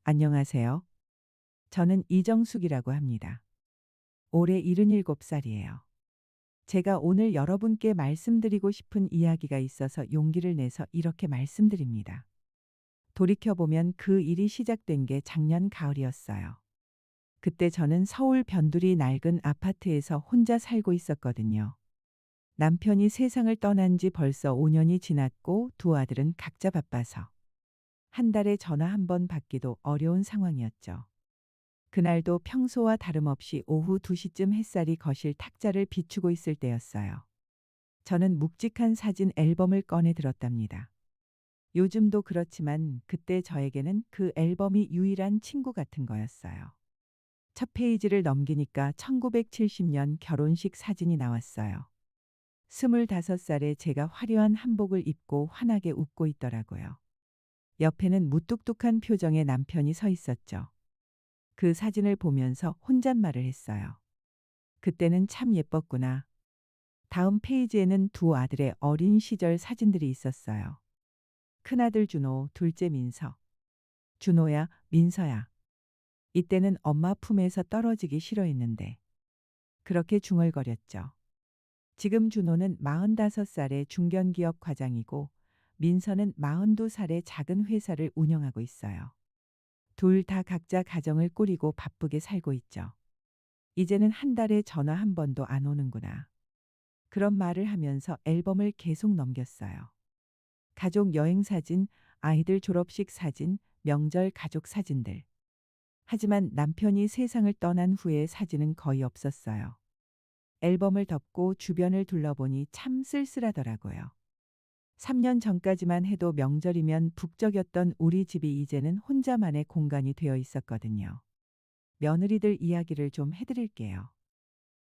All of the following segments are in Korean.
안녕하세요. 저는 이정숙이라고 합니다. 올해 77살이에요. 제가 오늘 여러분께 말씀드리고 싶은 이야기가 있어서 용기를 내서 이렇게 말씀드립니다. 돌이켜보면 그 일이 시작된 게 작년 가을이었어요. 그때 저는 서울 변두리 낡은 아파트에서 혼자 살고 있었거든요. 남편이 세상을 떠난 지 벌써 5년이 지났고 두 아들은 각자 바빠서 한 달에 전화 한 번 받기도 어려운 상황이었죠. 그날도 평소와 다름없이 오후 2시쯤 햇살이 거실 탁자를 비추고 있을 때였어요. 저는 묵직한 사진 앨범을 꺼내 들었답니다. 요즘도 그렇지만 그때 저에게는 그 앨범이 유일한 친구 같은 거였어요. 첫 페이지를 넘기니까 1970년 결혼식 사진이 나왔어요. 25살에 제가 화려한 한복을 입고 환하게 웃고 있더라고요. 옆에는 무뚝뚝한 표정의 남편이 서 있었죠. 그 사진을 보면서 혼잣말을 했어요. 그때는 참 예뻤구나. 다음 페이지에는 두 아들의 어린 시절 사진들이 있었어요. 큰아들 준호, 둘째 민서. 준호야, 민서야. 이때는 엄마 품에서 떨어지기 싫어했는데 그렇게 중얼거렸죠. 지금 준호는 45살의 중견기업 과장이고 민서는 42살의 작은 회사를 운영하고 있어요. 둘 다 각자 가정을 꾸리고 바쁘게 살고 있죠. 이제는 한 달에 전화 한 번도 안 오는구나. 그런 말을 하면서 앨범을 계속 넘겼어요. 가족 여행 사진, 아이들 졸업식 사진, 명절 가족 사진들. 하지만 남편이 세상을 떠난 후에 사진은 거의 없었어요. 앨범을 덮고 주변을 둘러보니 참 쓸쓸하더라고요. 3년 전까지만 해도 명절이면 북적였던 우리 집이 이제는 혼자만의 공간이 되어 있었거든요. 며느리들 이야기를 좀 해드릴게요.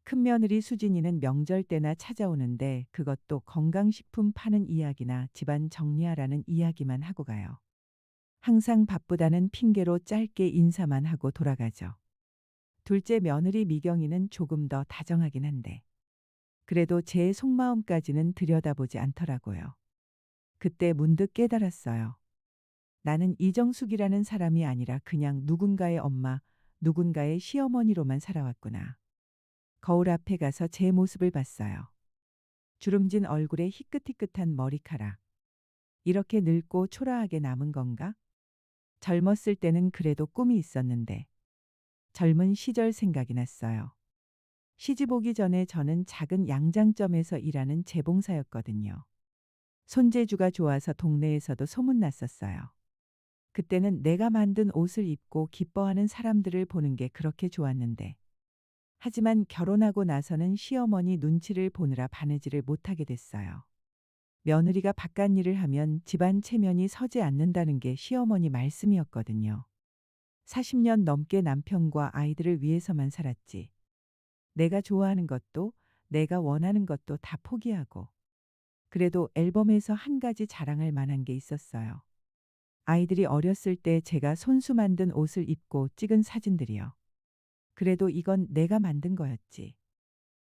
큰며느리 수진이는 명절 때나 찾아오는데 그것도 건강식품 파는 이야기나 집안 정리하라는 이야기만 하고 가요. 항상 바쁘다는 핑계로 짧게 인사만 하고 돌아가죠. 둘째 며느리 미경이는 조금 더 다정하긴 한데 그래도 제 속마음까지는 들여다보지 않더라고요. 그때 문득 깨달았어요. 나는 이정숙이라는 사람이 아니라 그냥 누군가의 엄마, 누군가의 시어머니로만 살아왔구나. 거울 앞에 가서 제 모습을 봤어요. 주름진 얼굴에 희끗희끗한 머리카락. 이렇게 늙고 초라하게 남은 건가? 젊었을 때는 그래도 꿈이 있었는데 젊은 시절 생각이 났어요. 시집 오기 전에 저는 작은 양장점에서 일하는 재봉사였거든요. 손재주가 좋아서 동네에서도 소문났었어요. 그때는 내가 만든 옷을 입고 기뻐하는 사람들을 보는 게 그렇게 좋았는데 하지만 결혼하고 나서는 시어머니 눈치를 보느라 바느질을 못하게 됐어요. 며느리가 바깥일을 하면 집안 체면이 서지 않는다는 게 시어머니 말씀이었거든요. 40년 넘게 남편과 아이들을 위해서만 살았지. 내가 좋아하는 것도 내가 원하는 것도 다 포기하고. 그래도 앨범에서 한 가지 자랑할 만한 게 있었어요. 아이들이 어렸을 때 제가 손수 만든 옷을 입고 찍은 사진들이요. 그래도 이건 내가 만든 거였지.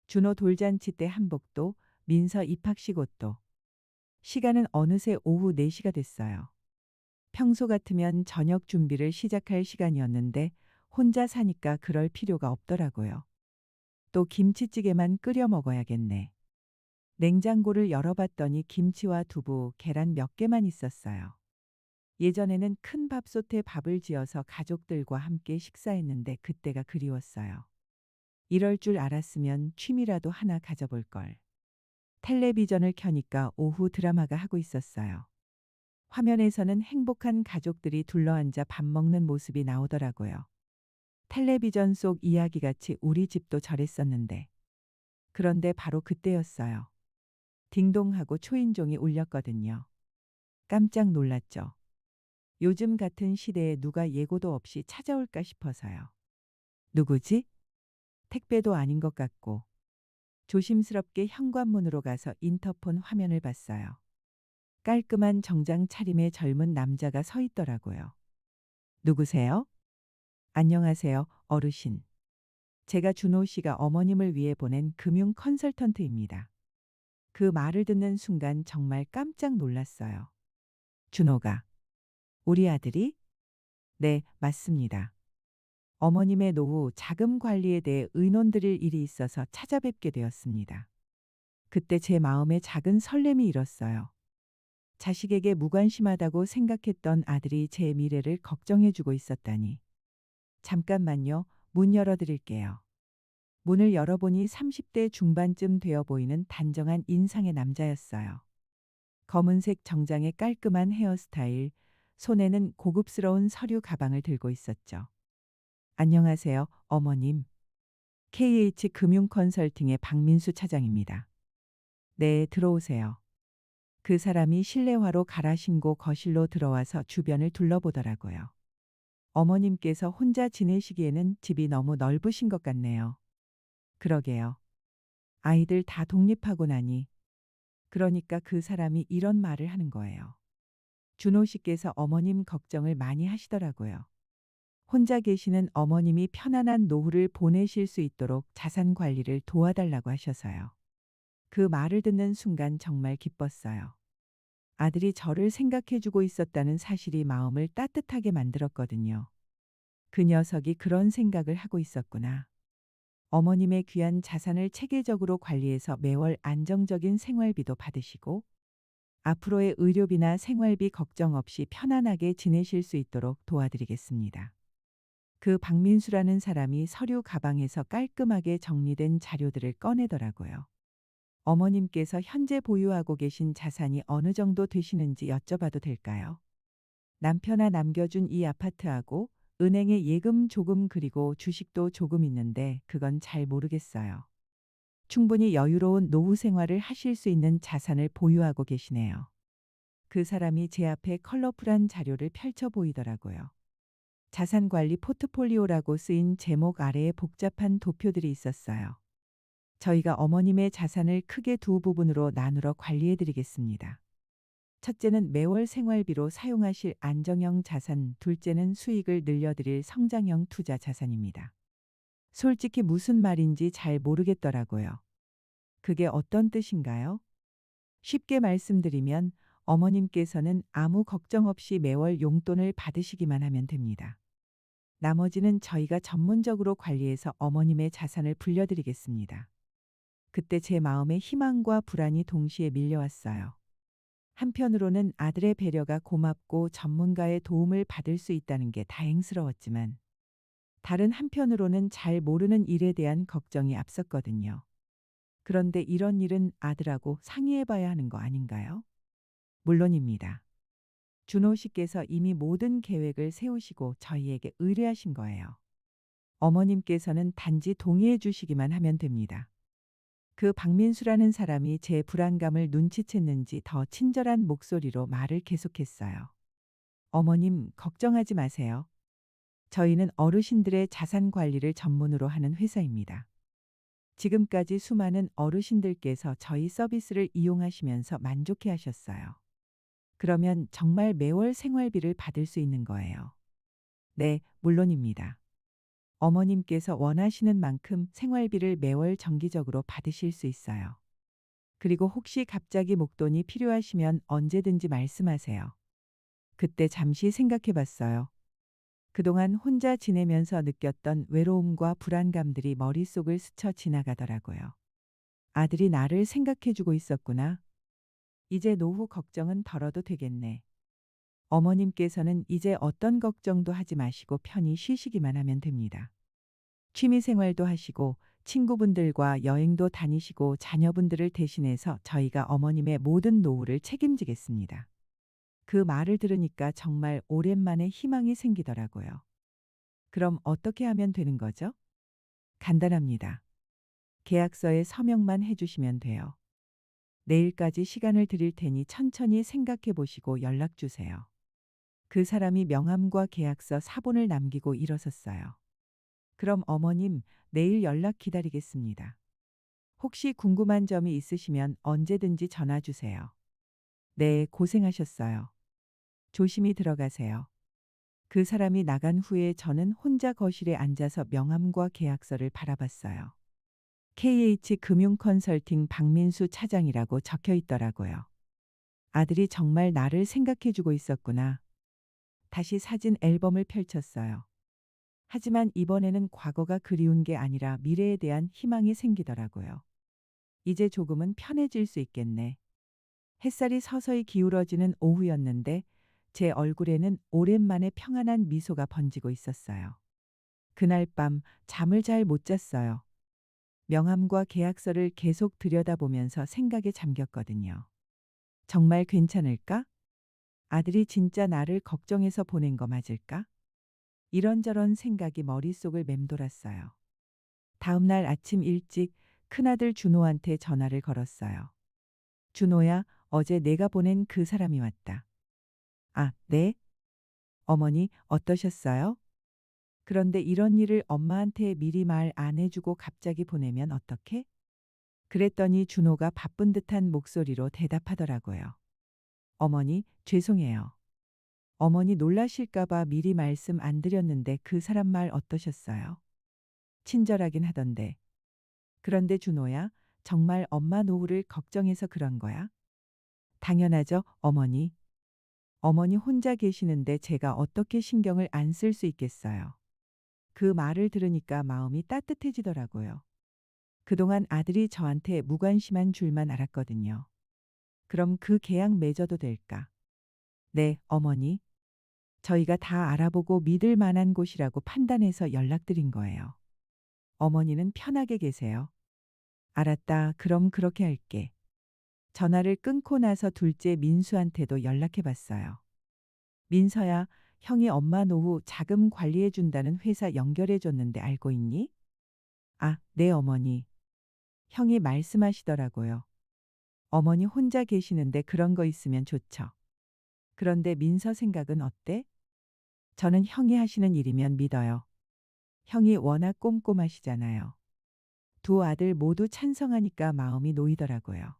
준호 돌잔치 때 한복도, 민서 입학식 옷도. 시간은 어느새 오후 4시가 됐어요. 평소 같으면 저녁 준비를 시작할 시간이었는데 혼자 사니까 그럴 필요가 없더라고요. 또 김치찌개만 끓여 먹어야겠네. 냉장고를 열어봤더니 김치와 두부, 계란 몇 개만 있었어요. 예전에는 큰 밥솥에 밥을 지어서 가족들과 함께 식사했는데 그때가 그리웠어요. 이럴 줄 알았으면 취미라도 하나 가져볼 걸. 텔레비전을 켜니까 오후 드라마가 하고 있었어요. 화면에서는 행복한 가족들이 둘러앉아 밥 먹는 모습이 나오더라고요. 텔레비전 속 이야기같이 우리 집도 저랬었는데. 그런데 바로 그때였어요. 딩동하고 초인종이 울렸거든요. 깜짝 놀랐죠. 요즘 같은 시대에 누가 예고도 없이 찾아올까 싶어서요. 누구지? 택배도 아닌 것 같고. 조심스럽게 현관문으로 가서 인터폰 화면을 봤어요. 깔끔한 정장 차림의 젊은 남자가 서 있더라고요. 누구세요? 안녕하세요, 어르신. 제가 준호 씨가 어머님을 위해 보낸 금융 컨설턴트입니다. 그 말을 듣는 순간 정말 깜짝 놀랐어요. 준호가 우리 아들이? 네, 맞습니다. 어머님의 노후 자금 관리에 대해 의논드릴 일이 있어서 찾아뵙게 되었습니다. 그때 제 마음에 작은 설렘이 일었어요. 자식에게 무관심하다고 생각했던 아들이 제 미래를 걱정해주고 있었다니. 잠깐만요. 문 열어드릴게요. 문을 열어보니 30대 중반쯤 되어 보이는 단정한 인상의 남자였어요. 검은색 정장에 깔끔한 헤어스타일, 손에는 고급스러운 서류 가방을 들고 있었죠. 안녕하세요, 어머님. KH 금융 컨설팅의 박민수 차장입니다. 네, 들어오세요. 그 사람이 실내화로 갈아 신고 거실로 들어와서 주변을 둘러보더라고요. 어머님께서 혼자 지내시기에는 집이 너무 넓으신 것 같네요. 그러게요. 아이들 다 독립하고 나니. 그러니까 그 사람이 이런 말을 하는 거예요. 준호 씨께서 어머님 걱정을 많이 하시더라고요. 혼자 계시는 어머님이 편안한 노후를 보내실 수 있도록 자산 관리를 도와달라고 하셔서요. 그 말을 듣는 순간 정말 기뻤어요. 아들이 저를 생각해주고 있었다는 사실이 마음을 따뜻하게 만들었거든요. 그 녀석이 그런 생각을 하고 있었구나. 어머님의 귀한 자산을 체계적으로 관리해서 매월 안정적인 생활비도 받으시고 앞으로의 의료비나 생활비 걱정 없이 편안하게 지내실 수 있도록 도와드리겠습니다. 그 박민수라는 사람이 서류 가방에서 깔끔하게 정리된 자료들을 꺼내더라고요. 어머님께서 현재 보유하고 계신 자산이 어느 정도 되시는지 여쭤봐도 될까요? 남편아 남겨준 이 아파트하고 은행에 예금 조금 그리고 주식도 조금 있는데 그건 잘 모르겠어요. 충분히 여유로운 노후 생활을 하실 수 있는 자산을 보유하고 계시네요. 그 사람이 제 앞에 컬러풀한 자료를 펼쳐 보이더라고요. 자산관리 포트폴리오라고 쓰인 제목 아래에 복잡한 도표들이 있었어요. 저희가 어머님의 자산을 크게 두 부분으로 나누어 관리해 드리겠습니다. 첫째는 매월 생활비로 사용하실 안정형 자산, 둘째는 수익을 늘려드릴 성장형 투자 자산입니다. 솔직히 무슨 말인지 잘 모르겠더라고요. 그게 어떤 뜻인가요? 쉽게 말씀드리면 어머님께서는 아무 걱정 없이 매월 용돈을 받으시기만 하면 됩니다. 나머지는 저희가 전문적으로 관리해서 어머님의 자산을 불려드리겠습니다. 그때 제 마음에 희망과 불안이 동시에 밀려왔어요. 한편으로는 아들의 배려가 고맙고 전문가의 도움을 받을 수 있다는 게 다행스러웠지만 다른 한편으로는 잘 모르는 일에 대한 걱정이 앞섰거든요. 그런데 이런 일은 아들하고 상의해봐야 하는 거 아닌가요? 물론입니다. 준호 씨께서 이미 모든 계획을 세우시고 저희에게 의뢰하신 거예요. 어머님께서는 단지 동의해 주시기만 하면 됩니다. 그 박민수라는 사람이 제 불안감을 눈치챘는지 더 친절한 목소리로 말을 계속했어요. 어머님, 걱정하지 마세요. 저희는 어르신들의 자산 관리를 전문으로 하는 회사입니다. 지금까지 수많은 어르신들께서 저희 서비스를 이용하시면서 만족해 하셨어요. 그러면 정말 매월 생활비를 받을 수 있는 거예요. 네, 물론입니다. 어머님께서 원하시는 만큼 생활비를 매월 정기적으로 받으실 수 있어요. 그리고 혹시 갑자기 목돈이 필요하시면 언제든지 말씀하세요. 그때 잠시 생각해 봤어요. 그동안 혼자 지내면서 느꼈던 외로움과 불안감들이 머릿속을 스쳐 지나가더라고요. 아들이 나를 생각해 주고 있었구나. 이제 노후 걱정은 덜어도 되겠네. 어머님께서는 이제 어떤 걱정도 하지 마시고 편히 쉬시기만 하면 됩니다. 취미 생활도 하시고 친구분들과 여행도 다니시고 자녀분들을 대신해서 저희가 어머님의 모든 노후를 책임지겠습니다. 그 말을 들으니까 정말 오랜만에 희망이 생기더라고요. 그럼 어떻게 하면 되는 거죠? 간단합니다. 계약서에 서명만 해주시면 돼요. 내일까지 시간을 드릴 테니 천천히 생각해 보시고 연락 주세요. 그 사람이 명함과 계약서 사본을 남기고 일어섰어요. 그럼 어머님, 내일 연락 기다리겠습니다. 혹시 궁금한 점이 있으시면 언제든지 전화 주세요. 네, 고생하셨어요. 조심히 들어가세요. 그 사람이 나간 후에 저는 혼자 거실에 앉아서 명함과 계약서를 바라봤어요. KH 금융 컨설팅 박민수 차장이라고 적혀 있더라고요. 아들이 정말 나를 생각해 주고 있었구나. 다시 사진 앨범을 펼쳤어요. 하지만 이번에는 과거가 그리운 게 아니라 미래에 대한 희망이 생기더라고요. 이제 조금은 편해질 수 있겠네. 햇살이 서서히 기울어지는 오후였는데 제 얼굴에는 오랜만에 평안한 미소가 번지고 있었어요. 그날 밤 잠을 잘 못 잤어요. 명함과 계약서를 계속 들여다보면서 생각에 잠겼거든요. 정말 괜찮을까? 아들이 진짜 나를 걱정해서 보낸 거 맞을까? 이런저런 생각이 머릿속을 맴돌았어요. 다음 날 아침 일찍 큰아들 준호한테 전화를 걸었어요. 준호야, 어제 내가 보낸 그 사람이 왔다. 아, 네? 어머니, 어떠셨어요? 그런데 이런 일을 엄마한테 미리 말 안 해주고 갑자기 보내면 어떡해? 그랬더니 준호가 바쁜 듯한 목소리로 대답하더라고요. 어머니, 죄송해요. 어머니 놀라실까봐 미리 말씀 안 드렸는데 그 사람 말 어떠셨어요? 친절하긴 하던데. 그런데 준호야, 정말 엄마 노후를 걱정해서 그런 거야? 당연하죠, 어머니. 어머니 혼자 계시는데 제가 어떻게 신경을 안 쓸 수 있겠어요. 그 말을 들으니까 마음이 따뜻해지더라고요. 그동안 아들이 저한테 무관심한 줄만 알았거든요. 그럼 그 계약 맺어도 될까? 네, 어머니. 저희가 다 알아보고 믿을 만한 곳이라고 판단해서 연락드린 거예요. 어머니는 편하게 계세요. 알았다. 그럼 그렇게 할게. 전화를 끊고 나서 둘째 민수한테도 연락해 봤어요. 민서야, 형이 엄마 노후 자금 관리해 준다는 회사 연결해 줬는데 알고 있니? 아, 네, 어머니. 형이 말씀하시더라고요. 어머니 혼자 계시는데 그런 거 있으면 좋죠. 그런데 민서 생각은 어때? 저는 형이 하시는 일이면 믿어요. 형이 워낙 꼼꼼하시잖아요. 두 아들 모두 찬성하니까 마음이 놓이더라고요.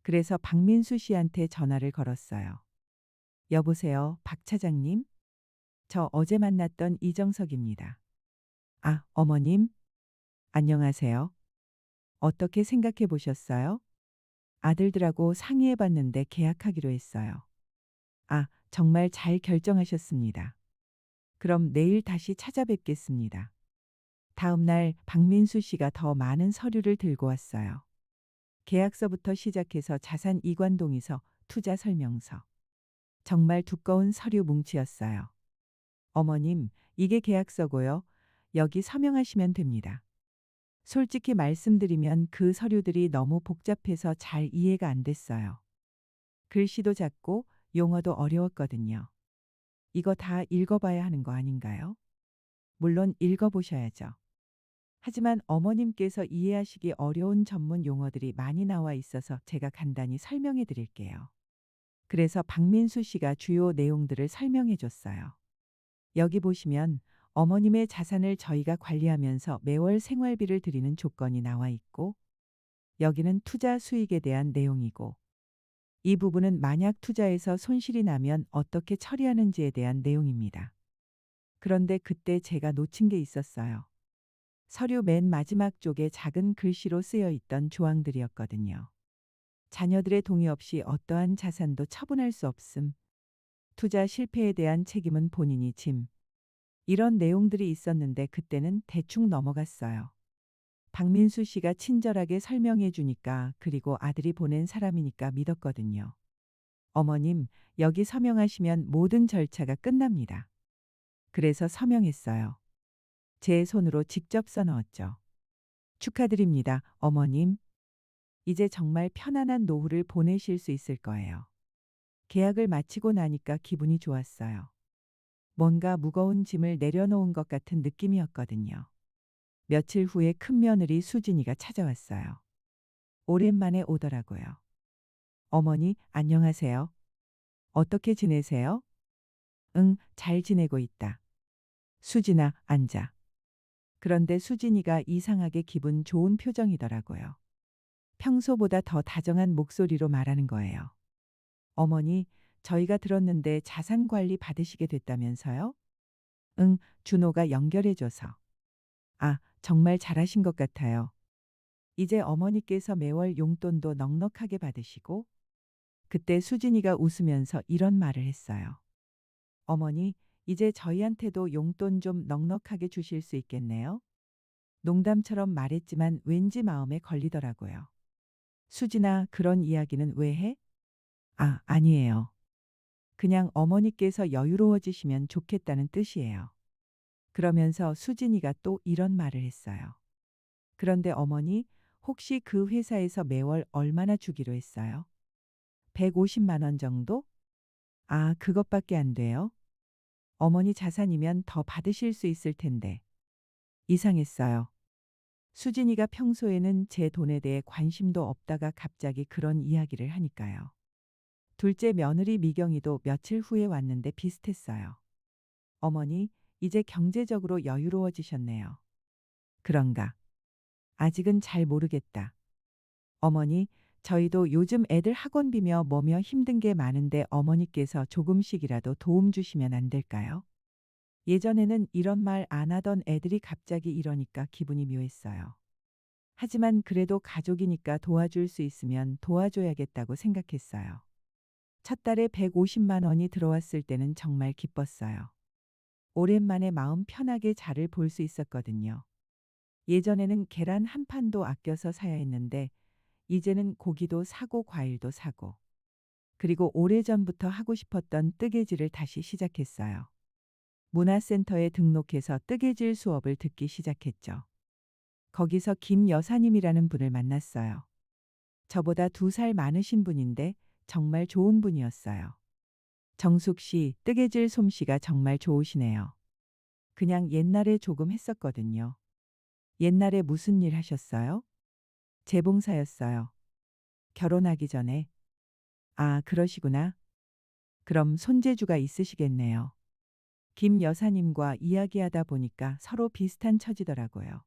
그래서 박민수 씨한테 전화를 걸었어요. 여보세요, 박 차장님? 저 어제 만났던 이정석입니다. 아, 어머님? 안녕하세요. 어떻게 생각해 보셨어요? 아들들하고 상의해 봤는데 계약하기로 했어요. 아, 정말 잘 결정하셨습니다. 그럼 내일 다시 찾아뵙겠습니다. 다음 날 박민수 씨가 더 많은 서류를 들고 왔어요. 계약서부터 시작해서 자산 이관 동의서, 투자 설명서. 정말 두꺼운 서류 뭉치였어요. 어머님, 이게 계약서고요. 여기 서명하시면 됩니다. 솔직히 말씀드리면 그 서류들이 너무 복잡해서 잘 이해가 안 됐어요. 글씨도 작고 용어도 어려웠거든요. 이거 다 읽어봐야 하는 거 아닌가요? 물론 읽어보셔야죠. 하지만 어머님께서 이해하시기 어려운 전문 용어들이 많이 나와 있어서 제가 간단히 설명해 드릴게요. 그래서 박민수 씨가 주요 내용들을 설명해 줬어요. 여기 보시면 어머님의 자산을 저희가 관리하면서 매월 생활비를 드리는 조건이 나와 있고, 여기는 투자 수익에 대한 내용이고, 이 부분은 만약 투자에서 손실이 나면 어떻게 처리하는지에 대한 내용입니다. 그런데 그때 제가 놓친 게 있었어요. 서류 맨 마지막 쪽에 작은 글씨로 쓰여 있던 조항들이었거든요. 자녀들의 동의 없이 어떠한 자산도 처분할 수 없음. 투자 실패에 대한 책임은 본인이 짐. 이런 내용들이 있었는데 그때는 대충 넘어갔어요. 박민수 씨가 친절하게 설명해 주니까, 그리고 아들이 보낸 사람이니까 믿었거든요. 어머님, 여기 서명하시면 모든 절차가 끝납니다. 그래서 서명했어요. 제 손으로 직접 써넣었죠. 축하드립니다, 어머님. 이제 정말 편안한 노후를 보내실 수 있을 거예요. 계약을 마치고 나니까 기분이 좋았어요. 뭔가 무거운 짐을 내려놓은 것 같은 느낌이었거든요. 며칠 후에 큰며느리 수진이가 찾아왔어요. 오랜만에 오더라고요. 어머니, 안녕하세요. 어떻게 지내세요? 응, 잘 지내고 있다. 수진아, 앉아. 그런데 수진이가 이상하게 기분 좋은 표정이더라고요. 평소보다 더 다정한 목소리로 말하는 거예요. 어머니, 저희가 들었는데 자산 관리 받으시게 됐다면서요? 응, 준호가 연결해줘서. 아, 정말 잘하신 것 같아요. 이제 어머니께서 매월 용돈도 넉넉하게 받으시고. 그때 수진이가 웃으면서 이런 말을 했어요. 어머니, 이제 저희한테도 용돈 좀 넉넉하게 주실 수 있겠네요? 농담처럼 말했지만 왠지 마음에 걸리더라고요. 수진아, 그런 이야기는 왜 해? 아, 아니에요. 그냥 어머니께서 여유로워지시면 좋겠다는 뜻이에요. 그러면서 수진이가 또 이런 말을 했어요. 그런데 어머니, 혹시 그 회사에서 매월 얼마나 주기로 했어요? 150만 원 정도? 아, 그것밖에 안 돼요? 어머니 자산이면 더 받으실 수 있을 텐데. 이상했어요. 수진이가 평소에는 제 돈에 대해 관심도 없다가 갑자기 그런 이야기를 하니까요. 둘째 며느리 미경이도 며칠 후에 왔는데 비슷했어요. 어머니, 이제 경제적으로 여유로워지셨네요. 그런가? 아직은 잘 모르겠다. 어머니, 저희도 요즘 애들 학원비며 뭐며 힘든 게 많은데 어머니께서 조금씩이라도 도움 주시면 안 될까요? 예전에는 이런 말 안 하던 애들이 갑자기 이러니까 기분이 묘했어요. 하지만 그래도 가족이니까 도와줄 수 있으면 도와줘야겠다고 생각했어요. 첫 달에 150만 원이 들어왔을 때는 정말 기뻤어요. 오랜만에 마음 편하게 자를 볼 수 있었거든요. 예전에는 계란 한 판도 아껴서 사야 했는데 이제는 고기도 사고 과일도 사고 그리고 오래전부터 하고 싶었던 뜨개질을 다시 시작했어요. 문화센터에 등록해서 뜨개질 수업을 듣기 시작했죠. 거기서 김 여사님이라는 분을 만났어요. 저보다 2살 많으신 분인데 정말 좋은 분이었어요. 정숙 씨, 뜨개질 솜씨가 정말 좋으시네요. 그냥 옛날에 조금 했었거든요. 옛날에 무슨 일 하셨어요? 재봉사였어요. 결혼하기 전에. 아, 그러시구나. 그럼 손재주가 있으시겠네요. 김 여사님과 이야기하다 보니까 서로 비슷한 처지더라고요.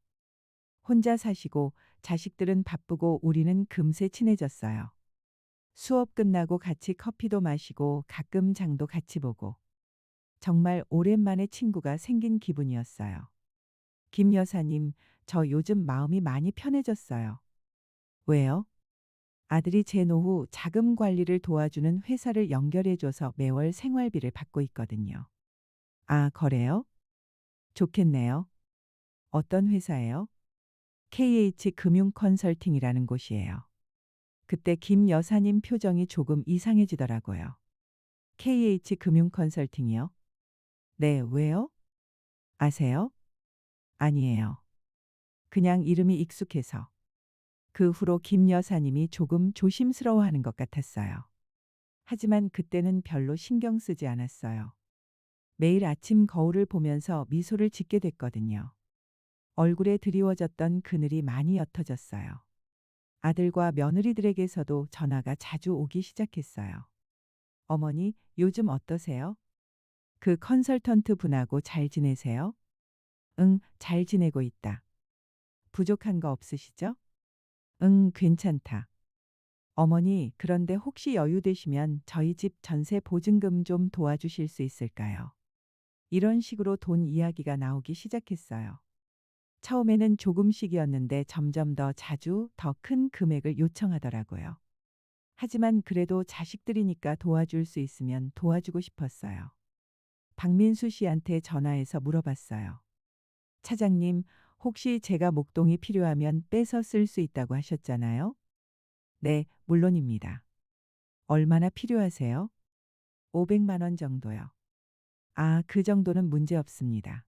혼자 사시고 자식들은 바쁘고 우리는 금세 친해졌어요. 수업 끝나고 같이 커피도 마시고 가끔 장도 같이 보고 정말 오랜만에 친구가 생긴 기분이었어요. 김 여사님, 저 요즘 마음이 많이 편해졌어요. 왜요? 아들이 제 노후 자금 관리를 도와주는 회사를 연결해줘서 매월 생활비를 받고 있거든요. 아, 거래요? 좋겠네요. 어떤 회사예요? KH 금융 컨설팅이라는 곳이에요. 그때 김 여사님 표정이 조금 이상해지더라고요. KH 금융 컨설팅이요? 네, 왜요? 아세요? 아니에요. 그냥 이름이 익숙해서. 그 후로 김 여사님이 조금 조심스러워하는 것 같았어요. 하지만 그때는 별로 신경 쓰지 않았어요. 매일 아침 거울을 보면서 미소를 짓게 됐거든요. 얼굴에 드리워졌던 그늘이 많이 옅어졌어요. 아들과 며느리들에게서도 전화가 자주 오기 시작했어요. 어머니, 요즘 어떠세요? 그 컨설턴트 분하고 잘 지내세요? 응, 잘 지내고 있다. 부족한 거 없으시죠? 응, 괜찮다. 어머니, 그런데 혹시 여유 되시면 저희 집 전세 보증금 좀 도와주실 수 있을까요? 이런 식으로 돈 이야기가 나오기 시작했어요. 처음에는 조금씩이었는데 점점 더 자주 더 큰 금액을 요청하더라고요. 하지만 그래도 자식들이니까 도와줄 수 있으면 도와주고 싶었어요. 박민수 씨한테 전화해서 물어봤어요. 차장님, 혹시 제가 목동이 필요하면 빼서 쓸 수 있다고 하셨잖아요? 네, 물론입니다. 얼마나 필요하세요? 500만 원 정도요. 아, 그 정도는 문제 없습니다.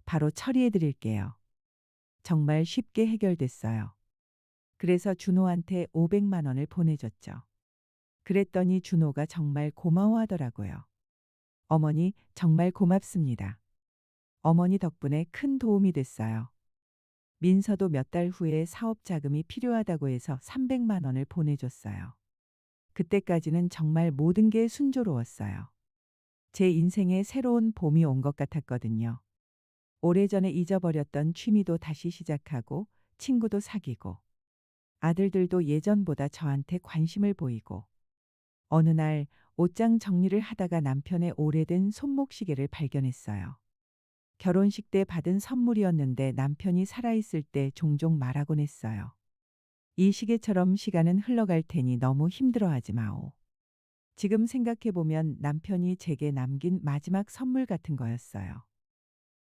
바로 처리해 드릴게요. 정말 쉽게 해결됐어요. 그래서 준호한테 500만 원을 보내줬죠. 그랬더니 준호가 정말 고마워하더라고요. 어머니, 정말 고맙습니다. 어머니 덕분에 큰 도움이 됐어요. 민서도 몇 달 후에 사업 자금이 필요하다고 해서 300만 원을 보내줬어요. 그때까지는 정말 모든 게 순조로웠어요. 제 인생에 새로운 봄이 온 것 같았거든요. 오래전에 잊어버렸던 취미도 다시 시작하고 친구도 사귀고 아들들도 예전보다 저한테 관심을 보이고 어느 날 옷장 정리를 하다가 남편의 오래된 손목시계를 발견했어요. 결혼식 때 받은 선물이었는데 남편이 살아있을 때 종종 말하곤 했어요. 이 시계처럼 시간은 흘러갈 테니 너무 힘들어하지 마오. 지금 생각해보면 남편이 제게 남긴 마지막 선물 같은 거였어요.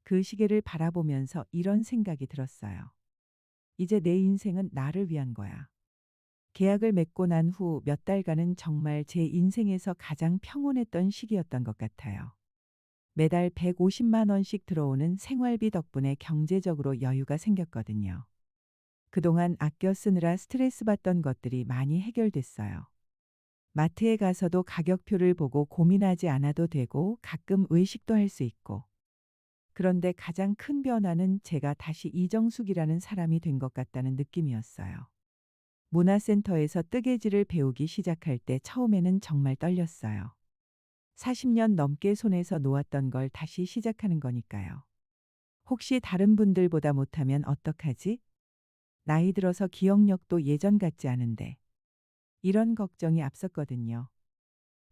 그 시계를 바라보면서 이런 생각이 들었어요. 이제 내 인생은 나를 위한 거야. 계약을 맺고 난 후 몇 달간은 정말 제 인생에서 가장 평온했던 시기였던 것 같아요. 매달 150만 원씩 들어오는 생활비 덕분에 경제적으로 여유가 생겼거든요. 그동안 아껴 쓰느라 스트레스 받던 것들이 많이 해결됐어요. 마트에 가서도 가격표를 보고 고민하지 않아도 되고 가끔 외식도 할 수 있고. 그런데 가장 큰 변화는 제가 다시 이정숙이라는 사람이 된 것 같다는 느낌이었어요. 문화센터에서 뜨개질을 배우기 시작할 때 처음에는 정말 떨렸어요. 40년 넘게 손에서 놓았던 걸 다시 시작하는 거니까요. 혹시 다른 분들보다 못하면 어떡하지? 나이 들어서 기억력도 예전 같지 않은데. 이런 걱정이 앞섰거든요.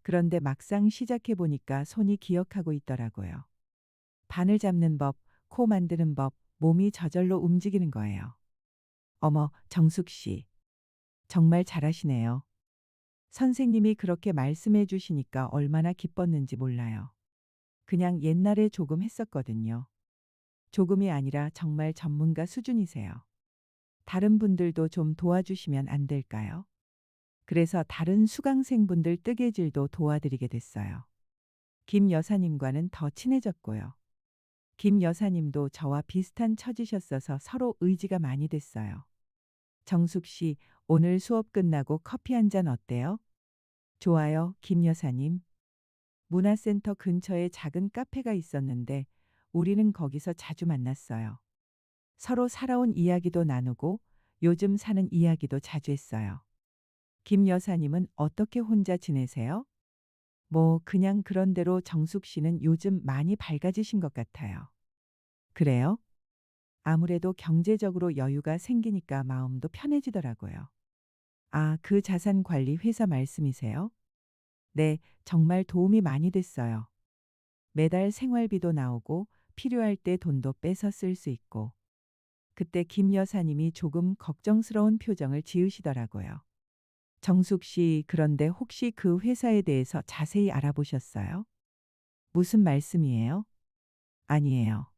그런데 막상 시작해 보니까 손이 기억하고 있더라고요. 바늘 잡는 법, 코 만드는 법, 몸이 저절로 움직이는 거예요. 어머, 정숙 씨. 정말 잘하시네요. 선생님이 그렇게 말씀해 주시니까 얼마나 기뻤는지 몰라요. 그냥 옛날에 조금 했었거든요. 조금이 아니라 정말 전문가 수준이세요. 다른 분들도 좀 도와주시면 안 될까요? 그래서 다른 수강생분들 뜨개질도 도와드리게 됐어요. 김 여사님과는 더 친해졌고요. 김 여사님도 저와 비슷한 처지셨어서 서로 의지가 많이 됐어요. 정숙 씨, 오늘 수업 끝나고 커피 한 잔 어때요? 좋아요, 김 여사님. 문화센터 근처에 작은 카페가 있었는데 우리는 거기서 자주 만났어요. 서로 살아온 이야기도 나누고 요즘 사는 이야기도 자주 했어요. 김 여사님은 어떻게 혼자 지내세요? 뭐 그냥 그런 대로 정숙 씨는 요즘 많이 밝아지신 것 같아요. 그래요? 아무래도 경제적으로 여유가 생기니까 마음도 편해지더라고요. 아, 그 자산 관리 회사 말씀이세요? 네, 정말 도움이 많이 됐어요. 매달 생활비도 나오고 필요할 때 돈도 빼서 쓸 수 있고. 그때 김 여사님이 조금 걱정스러운 표정을 지으시더라고요. 정숙 씨, 그런데 혹시 그 회사에 대해서 자세히 알아보셨어요? 무슨 말씀이에요? 아니에요.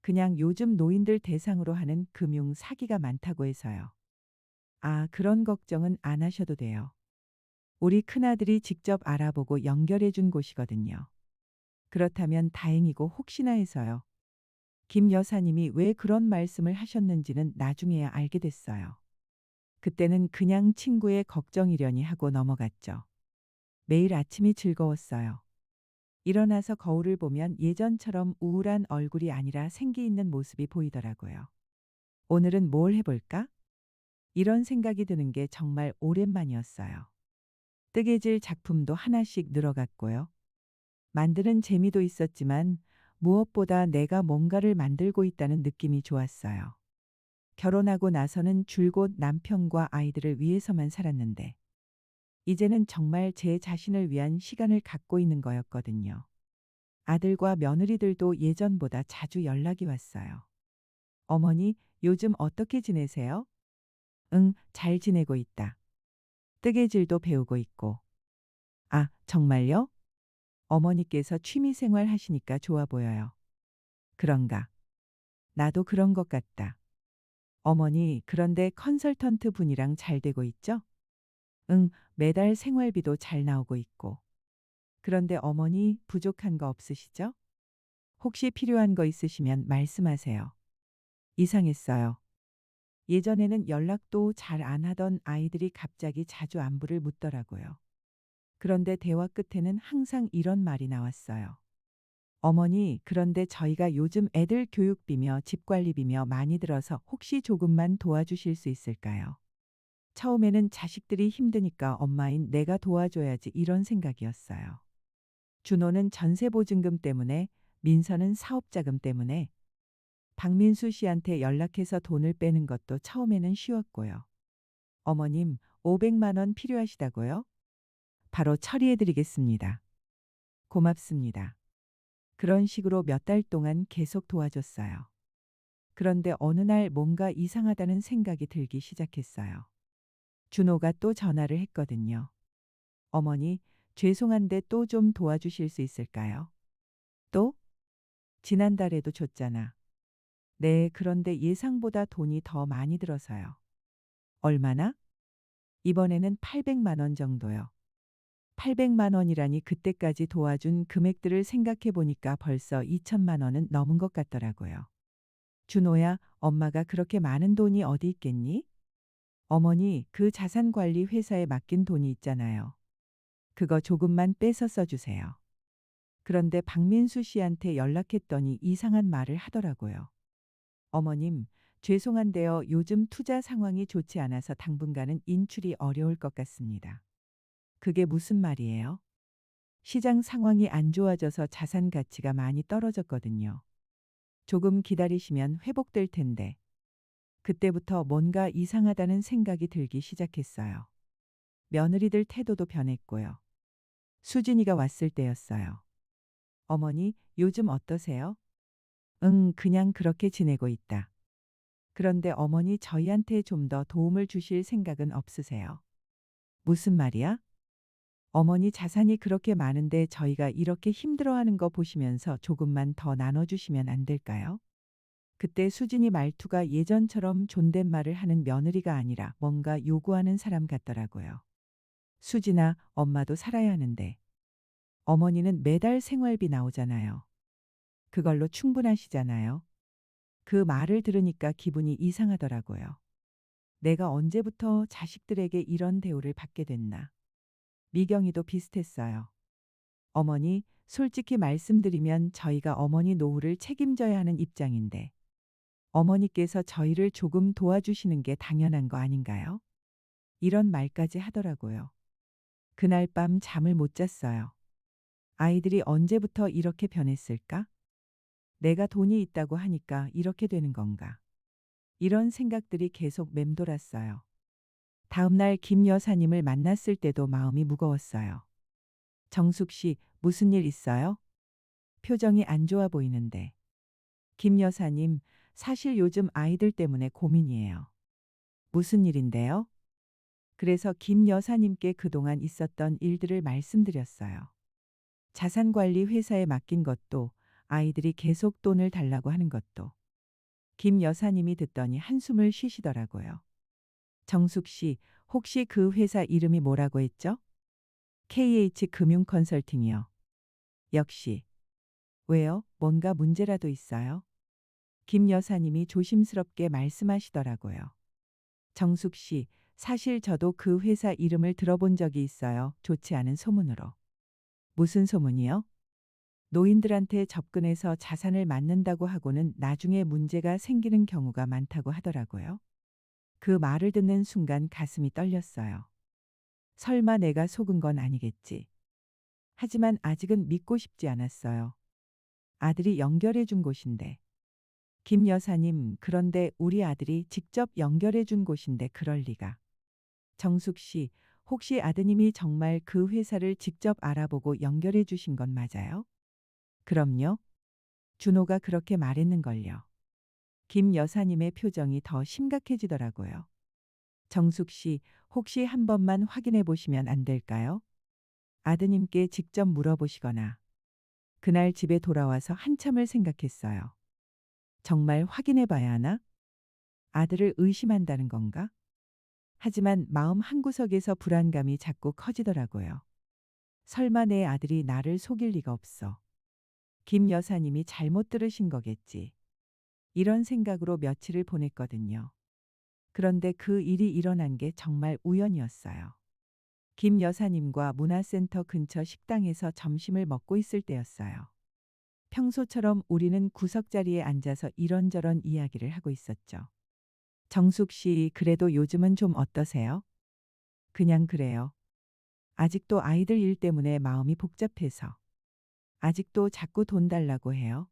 그냥 요즘 노인들 대상으로 하는 금융 사기가 많다고 해서요. 아, 그런 걱정은 안 하셔도 돼요. 우리 큰아들이 직접 알아보고 연결해 준 곳이거든요. 그렇다면 다행이고 혹시나 해서요. 김 여사님이 왜 그런 말씀을 하셨는지는 나중에야 알게 됐어요. 그때는 그냥 친구의 걱정이려니 하고 넘어갔죠. 매일 아침이 즐거웠어요. 일어나서 거울을 보면 예전처럼 우울한 얼굴이 아니라 생기 있는 모습이 보이더라고요. 오늘은 뭘 해볼까? 이런 생각이 드는 게 정말 오랜만이었어요. 뜨개질 작품도 하나씩 늘어갔고요. 만드는 재미도 있었지만 무엇보다 내가 뭔가를 만들고 있다는 느낌이 좋았어요. 결혼하고 나서는 줄곧 남편과 아이들을 위해서만 살았는데 이제는 정말 제 자신을 위한 시간을 갖고 있는 거였거든요. 아들과 며느리들도 예전보다 자주 연락이 왔어요. 어머니, 요즘 어떻게 지내세요? 응, 잘 지내고 있다. 뜨개질도 배우고 있고. 아, 정말요? 어머니께서 취미생활 하시니까 좋아 보여요. 그런가? 나도 그런 것 같다. 어머니, 그런데 컨설턴트 분이랑 잘 되고 있죠? 응, 매달 생활비도 잘 나오고 있고. 그런데 어머니, 부족한 거 없으시죠? 혹시 필요한 거 있으시면 말씀하세요. 이상했어요. 예전에는 연락도 잘 안 하던 아이들이 갑자기 자주 안부를 묻더라고요. 그런데 대화 끝에는 항상 이런 말이 나왔어요. 어머니, 그런데 저희가 요즘 애들 교육비며 집 관리비며 많이 들어서 혹시 조금만 도와주실 수 있을까요? 처음에는 자식들이 힘드니까 엄마인 내가 도와줘야지 이런 생각이었어요. 준호는 전세보증금 때문에, 민서는 사업자금 때문에, 박민수 씨한테 연락해서 돈을 빼는 것도 처음에는 쉬웠고요. 어머님, 500만 원 필요하시다고요? 바로 처리해 드리겠습니다. 고맙습니다. 그런 식으로 몇 달 동안 계속 도와줬어요. 그런데 어느 날 뭔가 이상하다는 생각이 들기 시작했어요. 준호가 또 전화를 했거든요. 어머니, 죄송한데 또 좀 도와주실 수 있을까요? 또? 지난달에도 줬잖아. 네, 그런데 예상보다 돈이 더 많이 들어서요. 얼마나? 이번에는 800만 원 정도요. 800만 원이라니 그때까지 도와준 금액들을 생각해 보니까 벌써 2천만 원은 넘은 것 같더라고요. 준호야, 엄마가 그렇게 많은 돈이 어디 있겠니? 어머니, 그 자산관리 회사에 맡긴 돈이 있잖아요. 그거 조금만 빼서 써주세요. 그런데 박민수 씨한테 연락했더니 이상한 말을 하더라고요. 어머님, 죄송한데요. 요즘 투자 상황이 좋지 않아서 당분간은 인출이 어려울 것 같습니다. 그게 무슨 말이에요? 시장 상황이 안 좋아져서 자산 가치가 많이 떨어졌거든요. 조금 기다리시면 회복될 텐데. 그때부터 뭔가 이상하다는 생각이 들기 시작했어요. 며느리들 태도도 변했고요. 수진이가 왔을 때였어요. 어머니, 요즘 어떠세요? 응, 그냥 그렇게 지내고 있다. 그런데 어머니 저희한테 좀 더 도움을 주실 생각은 없으세요? 무슨 말이야? 어머니 자산이 그렇게 많은데 저희가 이렇게 힘들어하는 거 보시면서 조금만 더 나눠주시면 안 될까요? 그때 수진이 말투가 예전처럼 존댓말을 하는 며느리가 아니라 뭔가 요구하는 사람 같더라고요. 수진아, 엄마도 살아야 하는데. 어머니는 매달 생활비 나오잖아요. 그걸로 충분하시잖아요. 그 말을 들으니까 기분이 이상하더라고요. 내가 언제부터 자식들에게 이런 대우를 받게 됐나. 미경이도 비슷했어요. 어머니, 솔직히 말씀드리면 저희가 어머니 노후를 책임져야 하는 입장인데 어머니께서 저희를 조금 도와주시는 게 당연한 거 아닌가요? 이런 말까지 하더라고요. 그날 밤 잠을 못 잤어요. 아이들이 언제부터 이렇게 변했을까? 내가 돈이 있다고 하니까 이렇게 되는 건가? 이런 생각들이 계속 맴돌았어요. 다음 날 김 여사님을 만났을 때도 마음이 무거웠어요. 정숙 씨, 무슨 일 있어요? 표정이 안 좋아 보이는데. 김 여사님, 사실 요즘 아이들 때문에 고민이에요. 무슨 일인데요? 그래서 김 여사님께 그동안 있었던 일들을 말씀드렸어요. 자산관리 회사에 맡긴 것도, 아이들이 계속 돈을 달라고 하는 것도. 김 여사님이 듣더니 한숨을 쉬시더라고요. 정숙 씨, 혹시 그 회사 이름이 뭐라고 했죠? KH 금융 컨설팅이요. 역시. 왜요? 뭔가 문제라도 있어요? 김 여사님이 조심스럽게 말씀하시더라고요. 정숙 씨, 사실 저도 그 회사 이름을 들어본 적이 있어요. 좋지 않은 소문으로. 무슨 소문이요? 노인들한테 접근해서 자산을 맡는다고 하고는 나중에 문제가 생기는 경우가 많다고 하더라고요. 그 말을 듣는 순간 가슴이 떨렸어요. 설마 내가 속은 건 아니겠지. 하지만 아직은 믿고 싶지 않았어요. 아들이 연결해 준 곳인데. 김 여사님, 그런데 우리 아들이 직접 연결해 준 곳인데 그럴 리가. 정숙 씨, 혹시 아드님이 정말 그 회사를 직접 알아보고 연결해 주신 건 맞아요? 그럼요. 준호가 그렇게 말했는걸요. 김 여사님의 표정이 더 심각해지더라고요. 정숙 씨, 혹시 한 번만 확인해 보시면 안 될까요? 아드님께 직접 물어보시거나. 그날 집에 돌아와서 한참을 생각했어요. 정말 확인해 봐야 하나? 아들을 의심한다는 건가? 하지만 마음 한구석에서 불안감이 자꾸 커지더라고요. 설마 내 아들이 나를 속일 리가 없어. 김 여사님이 잘못 들으신 거겠지. 이런 생각으로 며칠을 보냈거든요. 그런데 그 일이 일어난 게 정말 우연이었어요. 김 여사님과 문화센터 근처 식당에서 점심을 먹고 있을 때였어요. 평소처럼 우리는 구석자리에 앉아서 이런저런 이야기를 하고 있었죠. 정숙 씨, 그래도 요즘은 좀 어떠세요? 그냥 그래요. 아직도 아이들 일 때문에 마음이 복잡해서. 아직도 자꾸 돈 달라고 해요.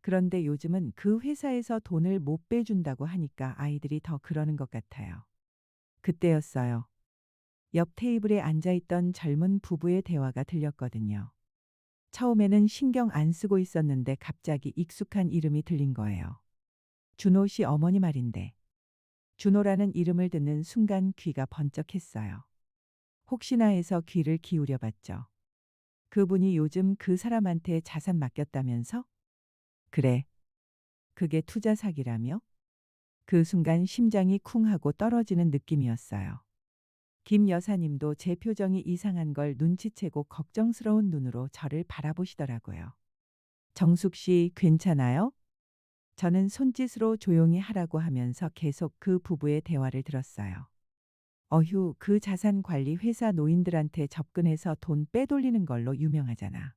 그런데 요즘은 그 회사에서 돈을 못 빼준다고 하니까 아이들이 더 그러는 것 같아요. 그때였어요. 옆 테이블에 앉아있던 젊은 부부의 대화가 들렸거든요. 처음에는 신경 안 쓰고 있었는데 갑자기 익숙한 이름이 들린 거예요. 준호 씨 어머니 말인데. 준호라는 이름을 듣는 순간 귀가 번쩍했어요. 혹시나 해서 귀를 기울여 봤죠. 그분이 요즘 그 사람한테 자산 맡겼다면서? 그래, 그게 투자 사기라며? 그 순간 심장이 쿵 하고 떨어지는 느낌이었어요. 김 여사님도 제 표정이 이상한 걸 눈치채고 걱정스러운 눈으로 저를 바라보시더라고요. 정숙 씨, 괜찮아요? 저는 손짓으로 조용히 하라고 하면서 계속 그 부부의 대화를 들었어요. 어휴, 그 자산 관리 회사 노인들한테 접근해서 돈 빼돌리는 걸로 유명하잖아.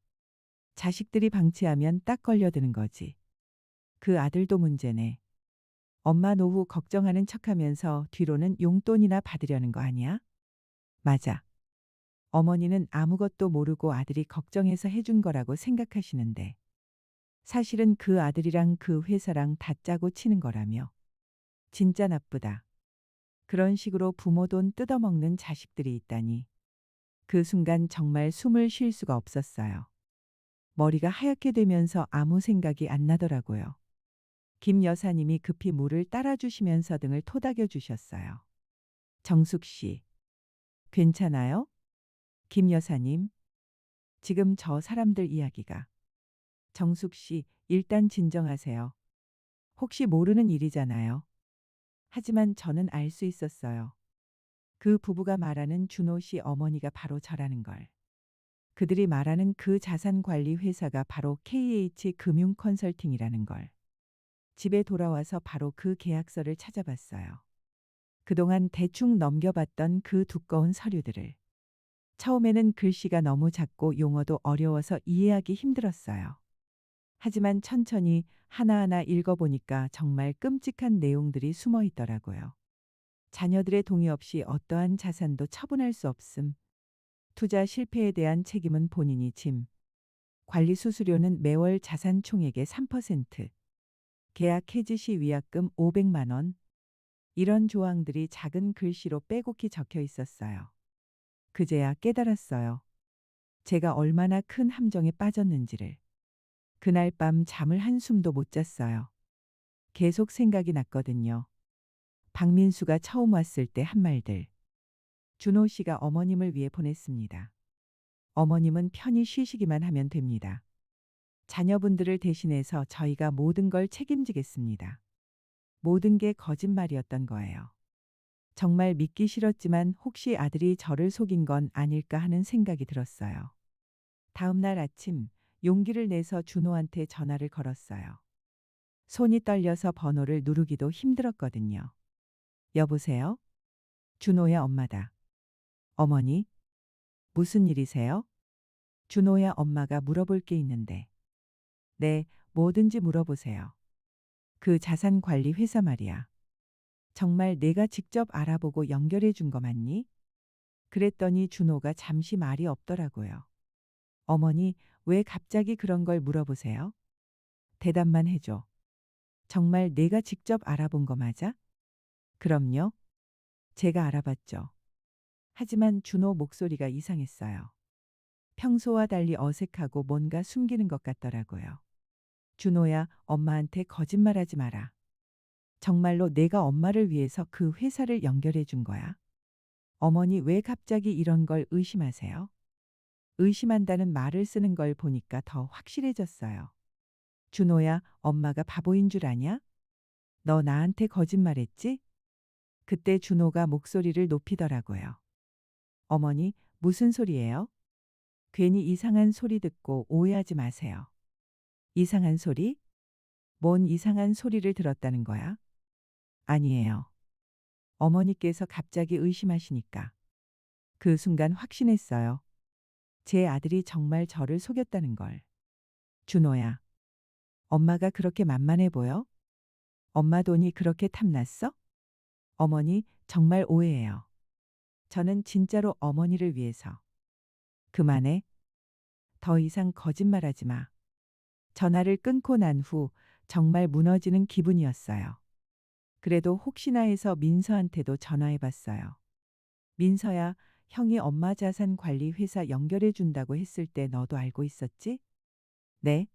자식들이 방치하면 딱 걸려드는 거지. 그 아들도 문제네. 엄마 노후 걱정하는 척하면서 뒤로는 용돈이나 받으려는 거 아니야? 맞아. 어머니는 아무것도 모르고 아들이 걱정해서 해준 거라고 생각하시는데 사실은 그 아들이랑 그 회사랑 다 짜고 치는 거라며. 진짜 나쁘다. 그런 식으로 부모 돈 뜯어먹는 자식들이 있다니. 그 순간 정말 숨을 쉴 수가 없었어요. 머리가 하얗게 되면서 아무 생각이 안 나더라고요. 김 여사님이 급히 물을 따라주시면서 등을 토닥여 주셨어요. 정숙 씨, 괜찮아요? 김 여사님, 지금 저 사람들 이야기가. 정숙 씨, 일단 진정하세요. 혹시 모르는 일이잖아요. 하지만 저는 알 수 있었어요. 그 부부가 말하는 준호 씨 어머니가 바로 저라는 걸. 그들이 말하는 그 자산관리 회사가 바로 KH 금융 컨설팅이라는 걸. 집에 돌아와서 바로 그 계약서를 찾아봤어요. 그동안 대충 넘겨봤던 그 두꺼운 서류들을. 처음에는 글씨가 너무 작고 용어도 어려워서 이해하기 힘들었어요. 하지만 천천히 하나하나 읽어보니까 정말 끔찍한 내용들이 숨어 있더라고요. 자녀들의 동의 없이 어떠한 자산도 처분할 수 없음. 투자 실패에 대한 책임은 본인이 짐. 관리 수수료는 매월 자산 총액의 3%. 계약 해지 시 위약금 500만 원. 이런 조항들이 작은 글씨로 빼곡히 적혀 있었어요. 그제야 깨달았어요. 제가 얼마나 큰 함정에 빠졌는지를. 그날 밤 잠을 한숨도 못 잤어요. 계속 생각이 났거든요. 박민수가 처음 왔을 때 한 말들. 준호 씨가 어머님을 위해 보냈습니다. 어머님은 편히 쉬시기만 하면 됩니다. 자녀분들을 대신해서 저희가 모든 걸 책임지겠습니다. 모든 게 거짓말이었던 거예요. 정말 믿기 싫었지만 혹시 아들이 저를 속인 건 아닐까 하는 생각이 들었어요. 다음 날 아침 용기를 내서 준호한테 전화를 걸었어요. 손이 떨려서 번호를 누르기도 힘들었거든요. 여보세요? 준호야 엄마다. 어머니? 무슨 일이세요? 준호야 엄마가 물어볼 게 있는데. 네, 뭐든지 물어보세요. 그 자산관리 회사 말이야. 정말 내가 직접 알아보고 연결해 준 거 맞니? 그랬더니 준호가 잠시 말이 없더라고요. 어머니, 왜 갑자기 그런 걸 물어보세요? 대답만 해줘. 정말 내가 직접 알아본 거 맞아? 그럼요. 제가 알아봤죠. 하지만 준호 목소리가 이상했어요. 평소와 달리 어색하고 뭔가 숨기는 것 같더라고요. 준호야, 엄마한테 거짓말하지 마라. 정말로 내가 엄마를 위해서 그 회사를 연결해 준 거야. 어머니 왜 갑자기 이런 걸 의심하세요? 의심한다는 말을 쓰는 걸 보니까 더 확실해졌어요. 준호야, 엄마가 바보인 줄 아냐? 너 나한테 거짓말했지? 그때 준호가 목소리를 높이더라고요. 어머니, 무슨 소리예요? 괜히 이상한 소리 듣고 오해하지 마세요. 이상한 소리? 뭔 이상한 소리를 들었다는 거야? 아니에요. 어머니께서 갑자기 의심하시니까. 그 순간 확신했어요. 제 아들이 정말 저를 속였다는 걸. 준호야, 엄마가 그렇게 만만해 보여? 엄마 돈이 그렇게 탐났어? 어머니, 정말 오해해요. 저는 진짜로 어머니를 위해서. 그만해. 더 이상 거짓말하지 마. 전화를 끊고 난 후 정말 무너지는 기분이었어요. 그래도 혹시나 해서 민서한테도 전화해 봤어요. 민서야, 형이 엄마 자산 관리 회사 연결해 준다고 했을 때 너도 알고 있었지? 네.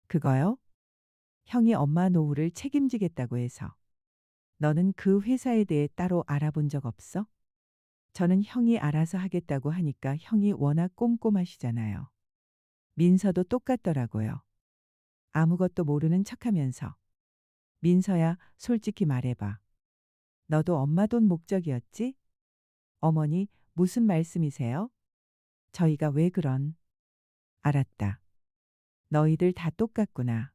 그거요? 형이 엄마 노후를 책임지겠다고 해서. 너는 그 회사에 대해 따로 알아본 적 없어? 저는 형이 알아서 하겠다고 하니까 형이 워낙 꼼꼼하시잖아요. 민서도 똑같더라고요. 아무것도 모르는 척하면서. 민서야, 솔직히 말해봐. 너도 엄마 돈 목적이었지? 어머니, 무슨 말씀이세요? 저희가 왜 그런? 알았다. 너희들 다 똑같구나.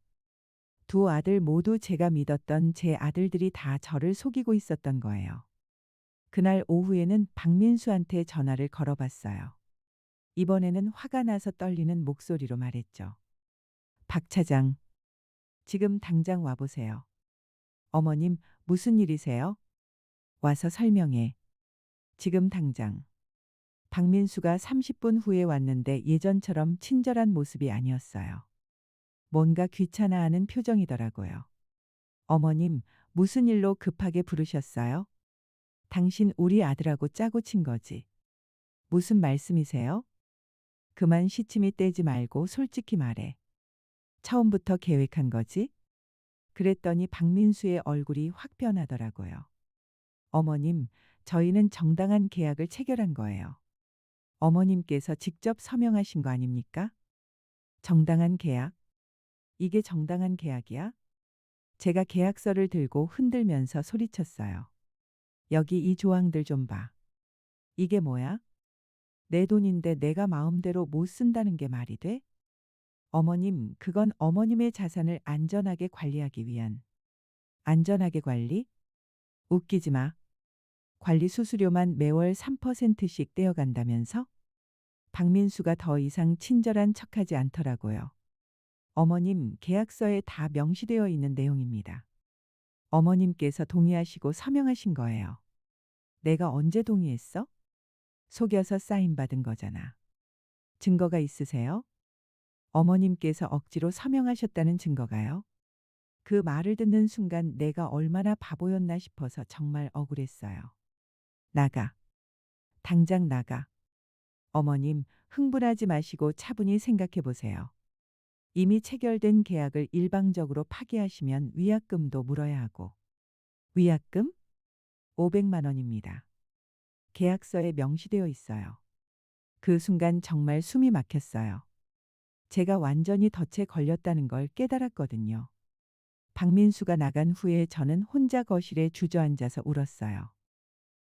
두 아들 모두 제가 믿었던 제 아들들이 다 저를 속이고 있었던 거예요. 그날 오후에는 박민수한테 전화를 걸어봤어요. 이번에는 화가 나서 떨리는 목소리로 말했죠. 박 차장, 지금 당장 와보세요. 어머님, 무슨 일이세요? 와서 설명해. 지금 당장. 박민수가 30분 후에 왔는데 예전처럼 친절한 모습이 아니었어요. 뭔가 귀찮아하는 표정이더라고요. 어머님, 무슨 일로 급하게 부르셨어요? 당신 우리 아들하고 짜고 친 거지. 무슨 말씀이세요? 그만 시치미 떼지 말고 솔직히 말해. 처음부터 계획한 거지? 그랬더니 박민수의 얼굴이 확 변하더라고요. 어머님, 저희는 정당한 계약을 체결한 거예요. 어머님께서 직접 서명하신 거 아닙니까? 정당한 계약? 이게 정당한 계약이야? 제가 계약서를 들고 흔들면서 소리쳤어요. 여기 이 조항들 좀 봐. 이게 뭐야? 내 돈인데 내가 마음대로 못 쓴다는 게 말이 돼? 어머님, 그건 어머님의 자산을 안전하게 관리하기 위한. 안전하게 관리? 웃기지 마. 관리 수수료만 매월 3%씩 떼어간다면서? 박민수가 더 이상 친절한 척하지 않더라고요. 어머님, 계약서에 다 명시되어 있는 내용입니다. 어머님께서 동의하시고 서명하신 거예요. 내가 언제 동의했어? 속여서 사인받은 거잖아. 증거가 있으세요? 어머님께서 억지로 서명하셨다는 증거가요? 그 말을 듣는 순간 내가 얼마나 바보였나 싶어서 정말 억울했어요. 나가. 당장 나가. 어머님, 흥분하지 마시고 차분히 생각해 보세요. 이미 체결된 계약을 일방적으로 파기하시면 위약금도 물어야 하고. 위약금? 500만 원입니다. 계약서에 명시되어 있어요. 그 순간 정말 숨이 막혔어요. 제가 완전히 덫에 걸렸다는 걸 깨달았거든요. 박민수가 나간 후에 저는 혼자 거실에 주저앉아서 울었어요.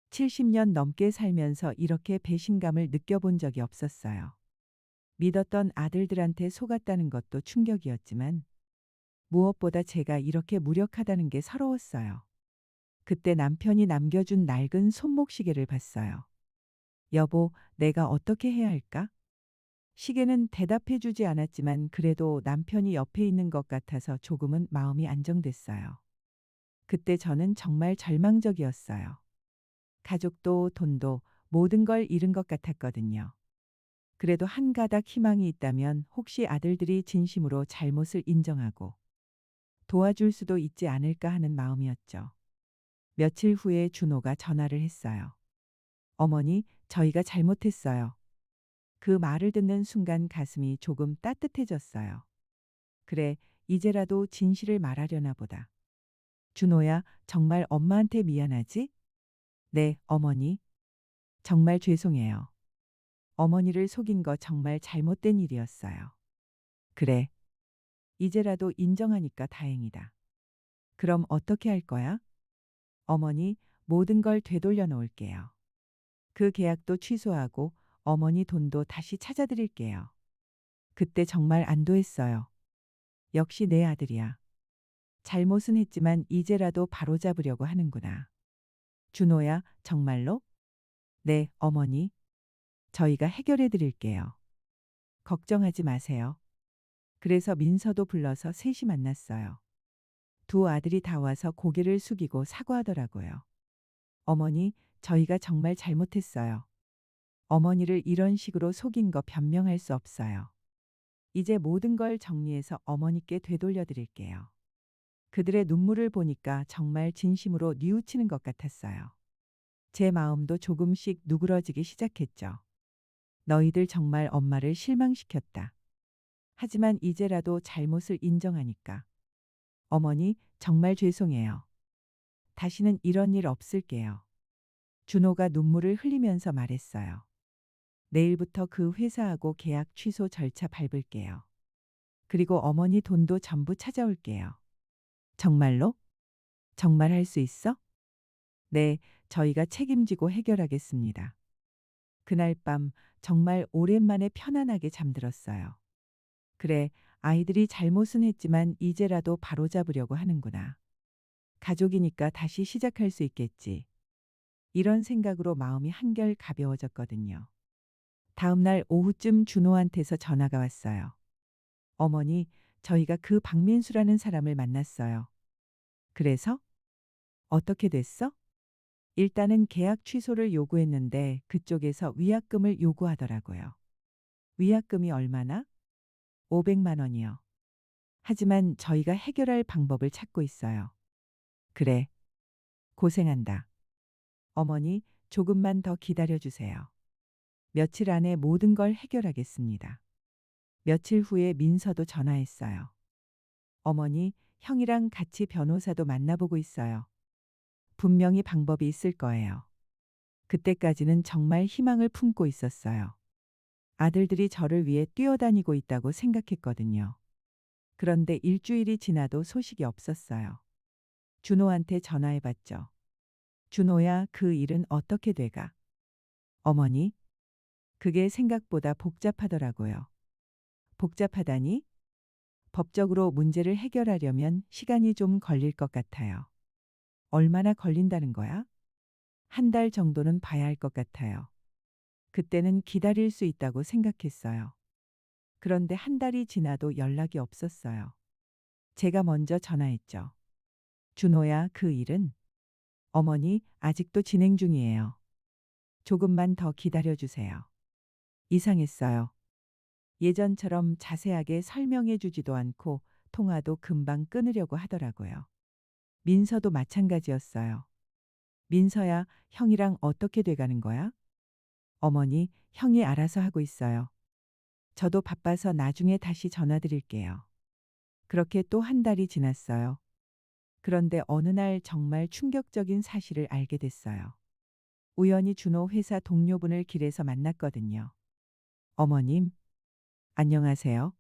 70년 넘게 살면서 이렇게 배신감을 느껴본 적이 없었어요. 믿었던 아들들한테 속았다는 것도 충격이었지만 무엇보다 제가 이렇게 무력하다는 게 서러웠어요. 그때 남편이 남겨준 낡은 손목시계를 봤어요. 여보, 내가 어떻게 해야 할까? 시계는 대답해 주지 않았지만 그래도 남편이 옆에 있는 것 같아서 조금은 마음이 안정됐어요. 그때 저는 정말 절망적이었어요. 가족도 돈도 모든 걸 잃은 것 같았거든요. 그래도 한 가닥 희망이 있다면 혹시 아들들이 진심으로 잘못을 인정하고 도와줄 수도 있지 않을까 하는 마음이었죠. 며칠 후에 준호가 전화를 했어요. 어머니, 저희가 잘못했어요. 그 말을 듣는 순간 가슴이 조금 따뜻해졌어요. 그래, 이제라도 진실을 말하려나 보다. 준호야, 정말 엄마한테 미안하지? 네, 어머니. 정말 죄송해요. 어머니를 속인 거 정말 잘못된 일이었어요. 그래. 이제라도 인정하니까 다행이다. 그럼 어떻게 할 거야? 어머니, 모든 걸 되돌려 놓을게요. 그 계약도 취소하고 어머니 돈도 다시 찾아드릴게요. 그때 정말 안도했어요. 역시 내 아들이야. 잘못은 했지만 이제라도 바로잡으려고 하는구나. 준호야, 정말로? 네, 어머니. 저희가 해결해 드릴게요. 걱정하지 마세요. 그래서 민서도 불러서 셋이 만났어요. 두 아들이 다 와서 고개를 숙이고 사과하더라고요. 어머니, 저희가 정말 잘못했어요. 어머니를 이런 식으로 속인 거 변명할 수 없어요. 이제 모든 걸 정리해서 어머니께 되돌려 드릴게요. 그들의 눈물을 보니까 정말 진심으로 뉘우치는 것 같았어요. 제 마음도 조금씩 누그러지기 시작했죠. 너희들 정말 엄마를 실망시켰다. 하지만 이제라도 잘못을 인정하니까. 어머니, 정말 죄송해요. 다시는 이런 일 없을게요. 준호가 눈물을 흘리면서 말했어요. 내일부터 그 회사하고 계약 취소 절차 밟을게요. 그리고 어머니 돈도 전부 찾아올게요. 정말로? 정말 할 수 있어? 네, 저희가 책임지고 해결하겠습니다. 그날 밤 정말 오랜만에 편안하게 잠들었어요. 그래, 아이들이 잘못은 했지만 이제라도 바로잡으려고 하는구나. 가족이니까 다시 시작할 수 있겠지. 이런 생각으로 마음이 한결 가벼워졌거든요. 다음 날 오후쯤 준호한테서 전화가 왔어요. 어머니, 저희가 그 박민수라는 사람을 만났어요. 그래서? 어떻게 됐어? 일단은 계약 취소를 요구했는데 그쪽에서 위약금을 요구하더라고요. 위약금이 얼마나? 500만 원이요. 하지만 저희가 해결할 방법을 찾고 있어요. 그래, 고생한다. 어머니, 조금만 더 기다려 주세요. 며칠 안에 모든 걸 해결하겠습니다. 며칠 후에 민서도 전화했어요. 어머니, 형이랑 같이 변호사도 만나보고 있어요. 분명히 방법이 있을 거예요. 그때까지는 정말 희망을 품고 있었어요. 아들들이 저를 위해 뛰어다니고 있다고 생각했거든요. 그런데 일주일이 지나도 소식이 없었어요. 준호한테 전화해봤죠. 준호야, 그 일은 어떻게 돼가? 어머니, 그게 생각보다 복잡하더라고요. 복잡하다니? 법적으로 문제를 해결하려면 시간이 좀 걸릴 것 같아요. 얼마나 걸린다는 거야? 한 달 정도는 봐야 할 것 같아요. 그때는 기다릴 수 있다고 생각했어요. 그런데 한 달이 지나도 연락이 없었어요. 제가 먼저 전화했죠. 준호야, 그 일은? 어머니, 아직도 진행 중이에요. 조금만 더 기다려 주세요. 이상했어요. 예전처럼 자세하게 설명해 주지도 않고 통화도 금방 끊으려고 하더라고요. 민서도 마찬가지였어요. 민서야, 형이랑 어떻게 돼가는 거야? 어머니, 형이 알아서 하고 있어요. 저도 바빠서 나중에 다시 전화드릴게요. 그렇게 또 한 달이 지났어요. 그런데 어느 날 정말 충격적인 사실을 알게 됐어요. 우연히 준호 회사 동료분을 길에서 만났거든요. 어머님, 안녕하세요.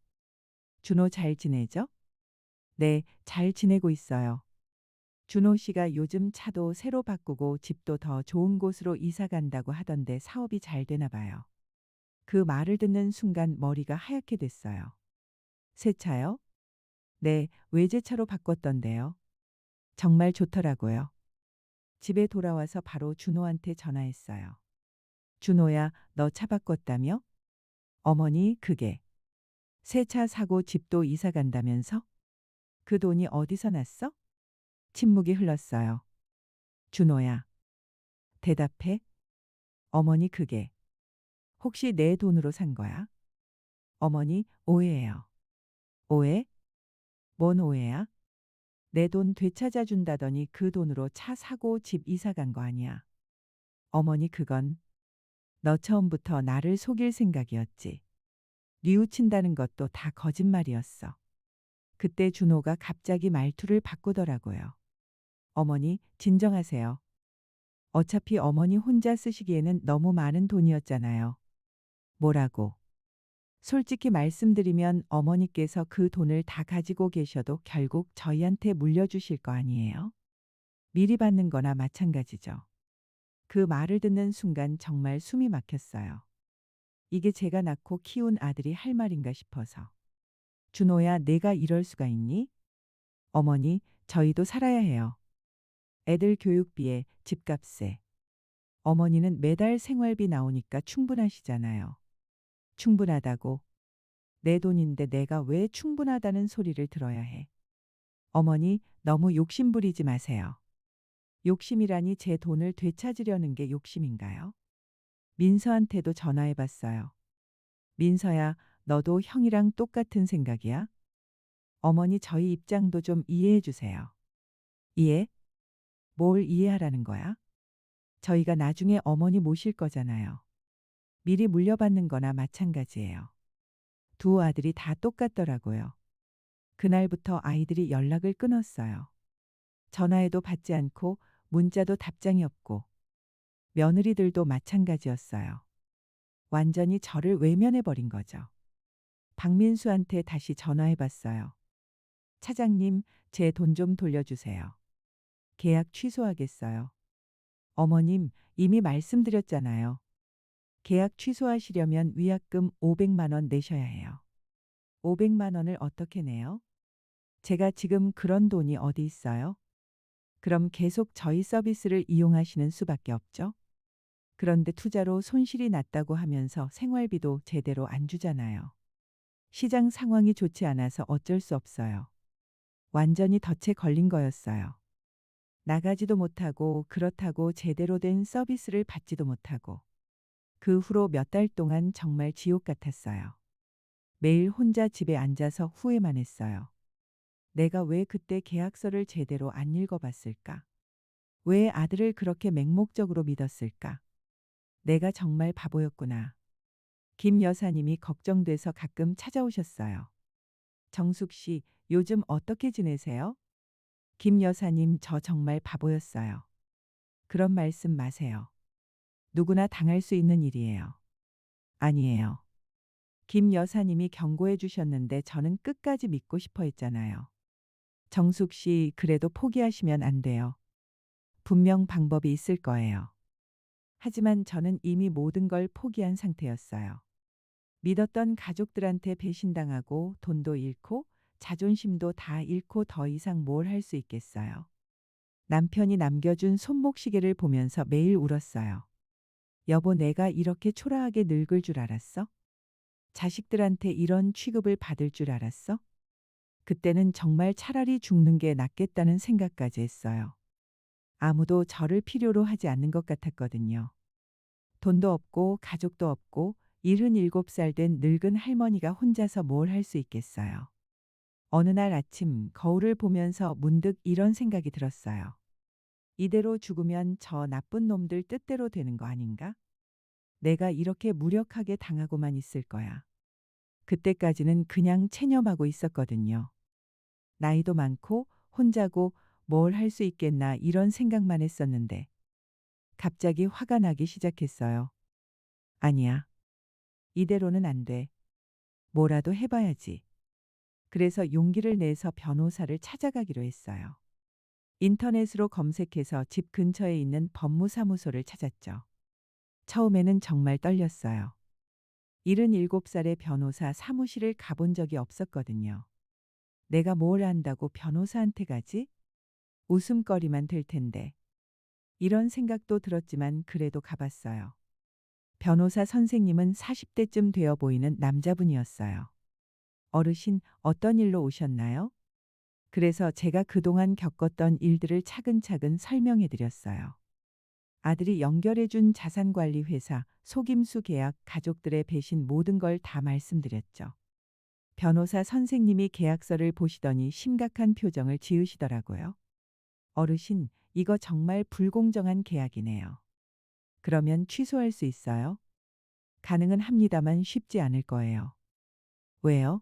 준호 잘 지내죠? 네, 잘 지내고 있어요. 준호 씨가 요즘 차도 새로 바꾸고 집도 더 좋은 곳으로 이사 간다고 하던데 사업이 잘 되나 봐요. 그 말을 듣는 순간 머리가 하얗게 됐어요. 새 차요? 네, 외제차로 바꿨던데요. 정말 좋더라고요. 집에 돌아와서 바로 준호한테 전화했어요. 준호야, 너 차 바꿨다며? 어머니, 그게. 새 차 사고 집도 이사 간다면서? 그 돈이 어디서 났어? 침묵이 흘렀어요. 준호야, 대답해. 어머니, 그게. 혹시 내 돈으로 산 거야? 어머니, 오해예요. 오해? 뭔 오해야? 내 돈 되찾아 준다더니 그 돈으로 차 사고 집 이사 간 거 아니야. 어머니, 그건 너 처음부터 나를 속일 생각이었지. 뉘우친다는 것도 다 거짓말이었어. 그때 준호가 갑자기 말투를 바꾸더라고요. 어머니, 진정하세요. 어차피 어머니 혼자 쓰시기에는 너무 많은 돈이었잖아요. 뭐라고? 솔직히 말씀드리면 어머니께서 그 돈을 다 가지고 계셔도 결국 저희한테 물려주실 거 아니에요? 미리 받는 거나 마찬가지죠. 그 말을 듣는 순간 정말 숨이 막혔어요. 이게 제가 낳고 키운 아들이 할 말인가 싶어서. 준호야, 내가 이럴 수가 있니? 어머니, 저희도 살아야 해요. 애들 교육비에, 집값에. 어머니는 매달 생활비 나오니까 충분하시잖아요. 충분하다고. 내 돈인데 내가 왜 충분하다는 소리를 들어야 해. 어머니, 너무 욕심 부리지 마세요. 욕심이라니 제 돈을 되찾으려는 게 욕심인가요? 민서한테도 전화해 봤어요. 민서야, 너도 형이랑 똑같은 생각이야? 어머니, 저희 입장도 좀 이해해 주세요. 이해? 뭘 이해하라는 거야? 저희가 나중에 어머니 모실 거잖아요. 미리 물려받는 거나 마찬가지예요. 두 아들이 다 똑같더라고요. 그날부터 아이들이 연락을 끊었어요. 전화해도 받지 않고 문자도 답장이 없고 며느리들도 마찬가지였어요. 완전히 저를 외면해 버린 거죠. 박민수한테 다시 전화해 봤어요. 차장님, 제 돈 좀 돌려주세요. 계약 취소하겠어요. 어머님, 이미 말씀드렸잖아요. 계약 취소하시려면 위약금 500만 원 내셔야 해요. 500만 원을 어떻게 내요? 제가 지금 그런 돈이 어디 있어요? 그럼 계속 저희 서비스를 이용하시는 수밖에 없죠? 그런데 투자로 손실이 났다고 하면서 생활비도 제대로 안 주잖아요. 시장 상황이 좋지 않아서 어쩔 수 없어요. 완전히 덫에 걸린 거였어요. 나가지도 못하고 그렇다고 제대로 된 서비스를 받지도 못하고 그 후로 몇 달 동안 정말 지옥 같았어요. 매일 혼자 집에 앉아서 후회만 했어요. 내가 왜 그때 계약서를 제대로 안 읽어봤을까? 왜 아들을 그렇게 맹목적으로 믿었을까? 내가 정말 바보였구나. 김 여사님이 걱정돼서 가끔 찾아오셨어요. 정숙 씨, 요즘 어떻게 지내세요? 김 여사님, 저 정말 바보였어요. 그런 말씀 마세요. 누구나 당할 수 있는 일이에요. 아니에요. 김 여사님이 경고해 주셨는데 저는 끝까지 믿고 싶어 했잖아요. 정숙 씨, 그래도 포기하시면 안 돼요. 분명 방법이 있을 거예요. 하지만 저는 이미 모든 걸 포기한 상태였어요. 믿었던 가족들한테 배신당하고 돈도 잃고 자존심도 다 잃고 더 이상 뭘 할 수 있겠어요. 남편이 남겨준 손목시계를 보면서 매일 울었어요. 여보, 내가 이렇게 초라하게 늙을 줄 알았어? 자식들한테 이런 취급을 받을 줄 알았어? 그때는 정말 차라리 죽는 게 낫겠다는 생각까지 했어요. 아무도 저를 필요로 하지 않는 것 같았거든요. 돈도 없고 가족도 없고 77살 된 늙은 할머니가 혼자서 뭘 할 수 있겠어요. 어느 날 아침 거울을 보면서 문득 이런 생각이 들었어요. 이대로 죽으면 저 나쁜 놈들 뜻대로 되는 거 아닌가? 내가 이렇게 무력하게 당하고만 있을 거야. 그때까지는 그냥 체념하고 있었거든요. 나이도 많고 혼자고 뭘 할 수 있겠나 이런 생각만 했었는데 갑자기 화가 나기 시작했어요. 아니야. 이대로는 안 돼. 뭐라도 해봐야지. 그래서 용기를 내서 변호사를 찾아가기로 했어요. 인터넷으로 검색해서 집 근처에 있는 법무사무소를 찾았죠. 처음에는 정말 떨렸어요. 77살의 변호사 사무실을 가본 적이 없었거든요. 내가 뭘 안다고 변호사한테 가지? 웃음거리만 될 텐데. 이런 생각도 들었지만 그래도 가봤어요. 변호사 선생님은 40대쯤 되어 보이는 남자분이었어요. 어르신, 어떤 일로 오셨나요? 그래서 제가 그동안 겪었던 일들을 차근차근 설명해 드렸어요. 아들이 연결해준 자산관리 회사, 속임수 계약, 가족들의 배신 모든 걸 다 말씀드렸죠. 변호사 선생님이 계약서를 보시더니 심각한 표정을 지으시더라고요. 어르신, 이거 정말 불공정한 계약이네요. 그러면 취소할 수 있어요? 가능은 합니다만 쉽지 않을 거예요. 왜요?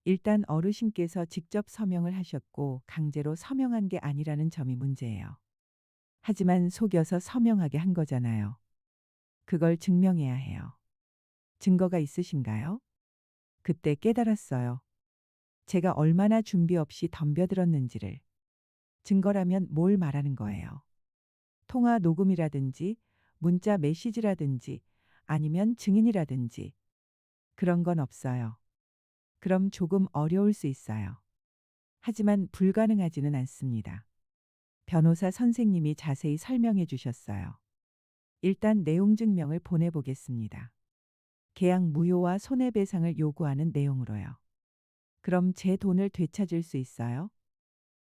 일단 어르신께서 직접 서명을 하셨고 강제로 서명한 게 아니라는 점이 문제예요. 하지만 속여서 서명하게 한 거잖아요. 그걸 증명해야 해요. 증거가 있으신가요? 그때 깨달았어요. 제가 얼마나 준비 없이 덤벼들었는지를. 증거라면 뭘 말하는 거예요. 통화 녹음이라든지 문자 메시지라든지 아니면 증인이라든지 그런 건 없어요. 그럼 조금 어려울 수 있어요. 하지만 불가능하지는 않습니다. 변호사 선생님이 자세히 설명해 주셨어요. 일단 내용 증명을 보내보겠습니다. 계약 무효와 손해배상을 요구하는 내용으로요. 그럼 제 돈을 되찾을 수 있어요?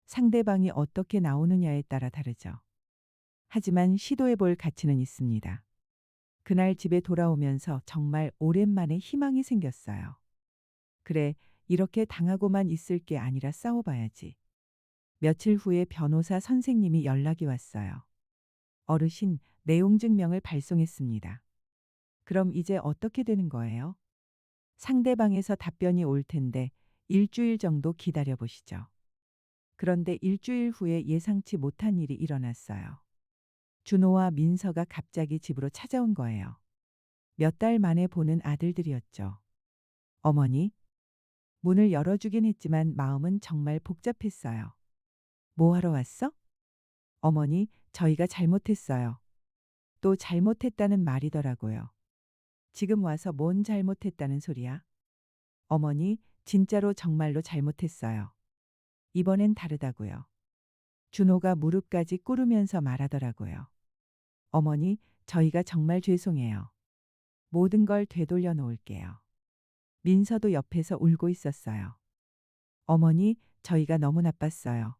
상대방이 어떻게 나오느냐에 따라 다르죠. 하지만 시도해 볼 가치는 있습니다. 그날 집에 돌아오면서 정말 오랜만에 희망이 생겼어요. 그래, 이렇게 당하고만 있을 게 아니라 싸워봐야지. 며칠 후에 변호사 선생님이 연락이 왔어요. 어르신, 내용 증명을 발송했습니다. 그럼 이제 어떻게 되는 거예요? 상대방에서 답변이 올 텐데 일주일 정도 기다려 보시죠. 그런데 일주일 후에 예상치 못한 일이 일어났어요. 준호와 민서가 갑자기 집으로 찾아온 거예요. 몇 달 만에 보는 아들들이었죠. 어머니, 문을 열어주긴 했지만 마음은 정말 복잡했어요. 뭐 하러 왔어? 어머니, 저희가 잘못했어요. 또 잘못했다는 말이더라고요. 지금 와서 뭔 잘못했다는 소리야? 어머니, 진짜로 정말로 잘못했어요. 이번엔 다르다고요. 준호가 무릎까지 꿇으면서 말하더라고요. 어머니, 저희가 정말 죄송해요. 모든 걸 되돌려 놓을게요. 민서도 옆에서 울고 있었어요. 어머니, 저희가 너무 나빴어요.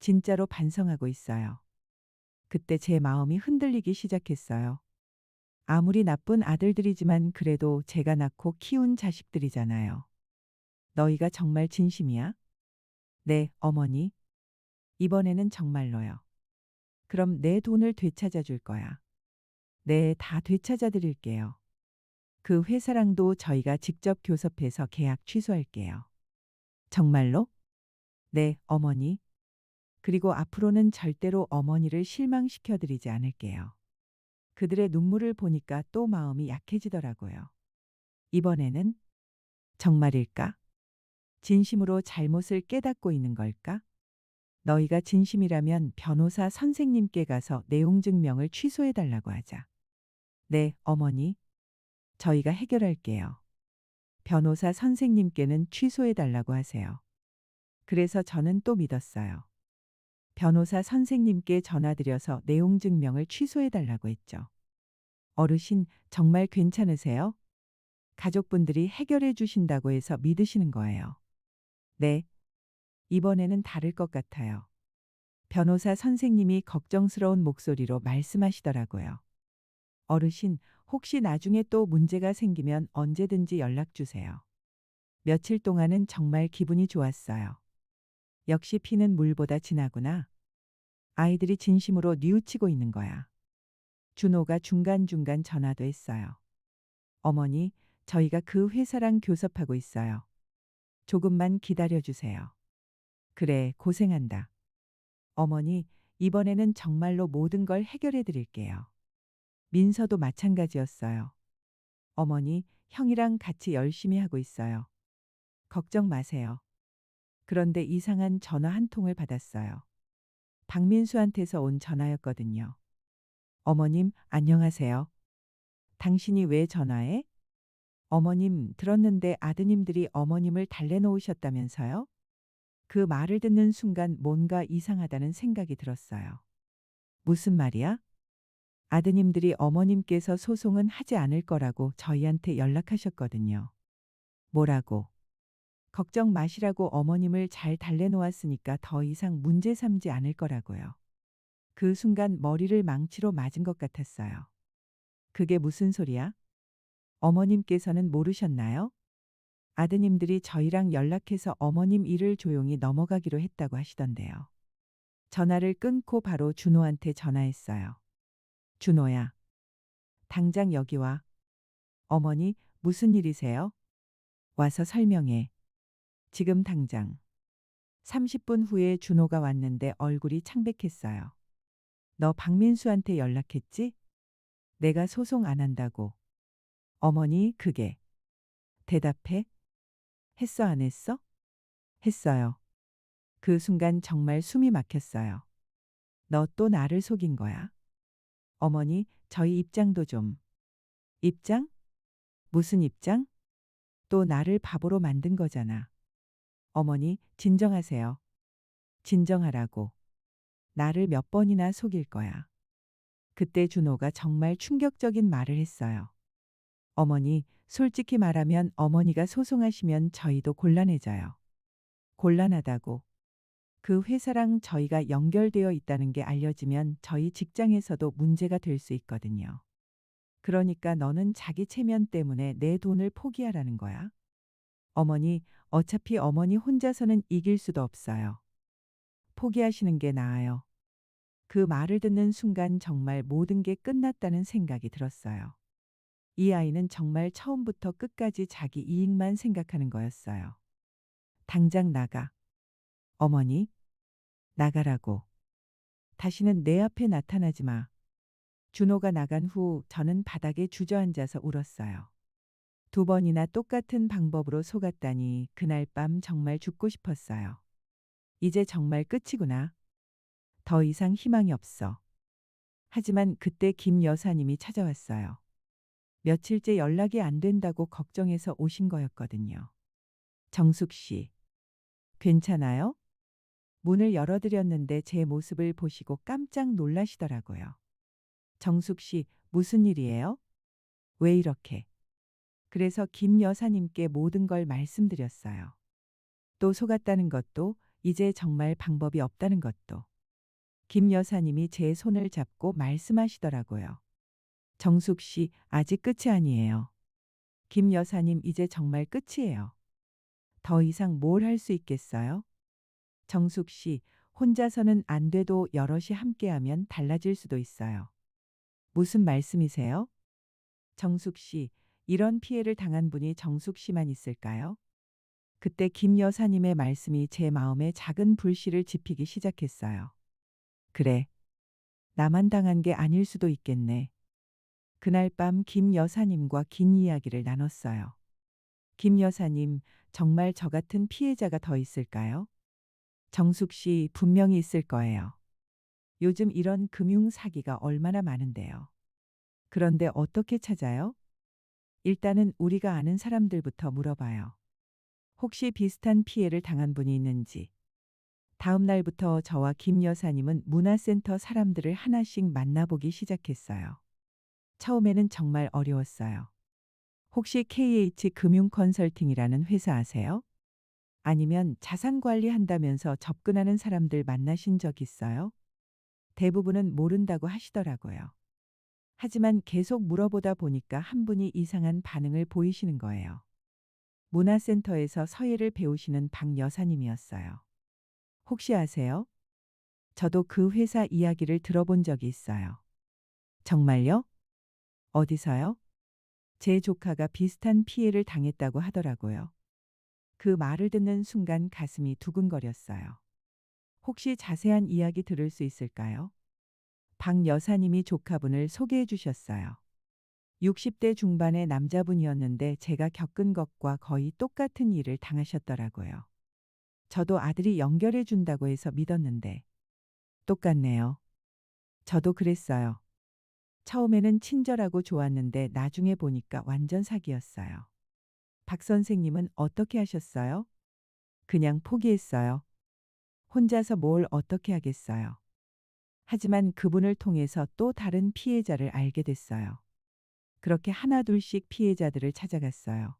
진짜로 반성하고 있어요. 그때 제 마음이 흔들리기 시작했어요. 아무리 나쁜 아들들이지만 그래도 제가 낳고 키운 자식들이잖아요. 너희가 정말 진심이야? 네, 어머니. 이번에는 정말로요. 그럼 내 돈을 되찾아 줄 거야. 네, 다 되찾아 드릴게요. 그 회사랑도 저희가 직접 교섭해서 계약 취소할게요. 정말로? 네, 어머니. 그리고 앞으로는 절대로 어머니를 실망시켜 드리지 않을게요. 그들의 눈물을 보니까 또 마음이 약해지더라고요. 이번에는 정말일까? 진심으로 잘못을 깨닫고 있는 걸까? 너희가 진심이라면 변호사 선생님께 가서 내용 증명을 취소해 달라고 하자. 네, 어머니. 저희가 해결할게요. 변호사 선생님께는 취소해 달라고 하세요. 그래서 저는 또 믿었어요. 변호사 선생님께 전화드려서 내용 증명을 취소해 달라고 했죠. 어르신, 정말 괜찮으세요? 가족분들이 해결해 주신다고 해서 믿으시는 거예요. 네, 이번에는 다를 것 같아요. 변호사 선생님이 걱정스러운 목소리로 말씀하시더라고요. 어르신, 혹시 나중에 또 문제가 생기면 언제든지 연락 주세요. 며칠 동안은 정말 기분이 좋았어요. 역시 피는 물보다 진하구나. 아이들이 진심으로 뉘우치고 있는 거야. 준호가 중간중간 전화도 했어요. 어머니, 저희가 그 회사랑 교섭하고 있어요. 조금만 기다려 주세요. 그래, 고생한다. 어머니, 이번에는 정말로 모든 걸 해결해 드릴게요. 민서도 마찬가지였어요. 어머니, 형이랑 같이 열심히 하고 있어요. 걱정 마세요. 그런데 이상한 전화 한 통을 받았어요. 박민수한테서 온 전화였거든요. 어머님, 안녕하세요. 당신이 왜 전화해? 어머님, 들었는데 아드님들이 어머님을 달래놓으셨다면서요? 그 말을 듣는 순간 뭔가 이상하다는 생각이 들었어요. 무슨 말이야? 아드님들이 어머님께서 소송은 하지 않을 거라고 저희한테 연락하셨거든요. 뭐라고? 걱정 마시라고 어머님을 잘 달래놓았으니까 더 이상 문제 삼지 않을 거라고요. 그 순간 머리를 망치로 맞은 것 같았어요. 그게 무슨 소리야? 어머님께서는 모르셨나요? 아드님들이 저희랑 연락해서 어머님 일을 조용히 넘어가기로 했다고 하시던데요. 전화를 끊고 바로 준호한테 전화했어요. 준호야, 당장 여기 와. 어머니, 무슨 일이세요? 와서 설명해. 지금 당장. 30분 후에 준호가 왔는데 얼굴이 창백했어요. 너 박민수한테 연락했지? 내가 소송 안 한다고. 어머니, 그게. 대답해. 했어, 안 했어? 했어요. 그 순간 정말 숨이 막혔어요. 너 또 나를 속인 거야? 어머니, 저희 입장도 좀. 입장? 무슨 입장? 또 나를 바보로 만든 거잖아. 어머니, 진정하세요. 진정하라고. 나를 몇 번이나 속일 거야. 그때 준호가 정말 충격적인 말을 했어요. 어머니, 솔직히 말하면 어머니가 소송하시면 저희도 곤란해져요. 곤란하다고. 그 회사랑 저희가 연결되어 있다는 게 알려지면 저희 직장에서도 문제가 될 수 있거든요. 그러니까 너는 자기 체면 때문에 내 돈을 포기하라는 거야? 어머니, 어차피 어머니 혼자서는 이길 수도 없어요. 포기하시는 게 나아요. 그 말을 듣는 순간 정말 모든 게 끝났다는 생각이 들었어요. 이 아이는 정말 처음부터 끝까지 자기 이익만 생각하는 거였어요. 당장 나가. 어머니, 나가라고. 다시는 내 앞에 나타나지 마. 준호가 나간 후 저는 바닥에 주저앉아서 울었어요. 두 번이나 똑같은 방법으로 속았다니 그날 밤 정말 죽고 싶었어요. 이제 정말 끝이구나. 더 이상 희망이 없어. 하지만 그때 김 여사님이 찾아왔어요. 며칠째 연락이 안 된다고 걱정해서 오신 거였거든요. 정숙 씨, 괜찮아요? 문을 열어드렸는데 제 모습을 보시고 깜짝 놀라시더라고요. 정숙 씨, 무슨 일이에요? 왜 이렇게? 그래서 김 여사님께 모든 걸 말씀드렸어요. 또 속았다는 것도, 이제 정말 방법이 없다는 것도. 김 여사님이 제 손을 잡고 말씀하시더라고요. 정숙 씨, 아직 끝이 아니에요. 김 여사님, 이제 정말 끝이에요. 더 이상 뭘 할 수 있겠어요? 정숙 씨, 혼자서는 안 돼도 여럿이 함께하면 달라질 수도 있어요. 무슨 말씀이세요? 정숙 씨, 이런 피해를 당한 분이 정숙 씨만 있을까요? 그때 김 여사님의 말씀이 제 마음에 작은 불씨를 지피기 시작했어요. 그래, 나만 당한 게 아닐 수도 있겠네. 그날 밤 김 여사님과 긴 이야기를 나눴어요. 김 여사님, 정말 저 같은 피해자가 더 있을까요? 정숙 씨, 분명히 있을 거예요. 요즘 이런 금융 사기가 얼마나 많은데요. 그런데 어떻게 찾아요? 일단은 우리가 아는 사람들부터 물어봐요. 혹시 비슷한 피해를 당한 분이 있는지. 다음 날부터 저와 김 여사님은 문화센터 사람들을 하나씩 만나보기 시작했어요. 처음에는 정말 어려웠어요. 혹시 KH 금융 컨설팅이라는 회사 아세요? 아니면 자산 관리한다면서 접근하는 사람들 만나신 적 있어요? 대부분은 모른다고 하시더라고요. 하지만 계속 물어보다 보니까 한 분이 이상한 반응을 보이시는 거예요. 문화센터에서 서예를 배우시는 박 여사님이었어요. 혹시 아세요? 저도 그 회사 이야기를 들어본 적이 있어요. 정말요? 어디서요? 제 조카가 비슷한 피해를 당했다고 하더라고요. 그 말을 듣는 순간 가슴이 두근거렸어요. 혹시 자세한 이야기 들을 수 있을까요? 박 여사님이 조카분을 소개해 주셨어요. 60대 중반의 남자분이었는데 제가 겪은 것과 거의 똑같은 일을 당하셨더라고요. 저도 아들이 연결해 준다고 해서 믿었는데 똑같네요. 저도 그랬어요. 처음에는 친절하고 좋았는데 나중에 보니까 완전 사기였어요. 박 선생님은 어떻게 하셨어요? 그냥 포기했어요. 혼자서 뭘 어떻게 하겠어요. 하지만 그분을 통해서 또 다른 피해자를 알게 됐어요. 그렇게 하나둘씩 피해자들을 찾아갔어요.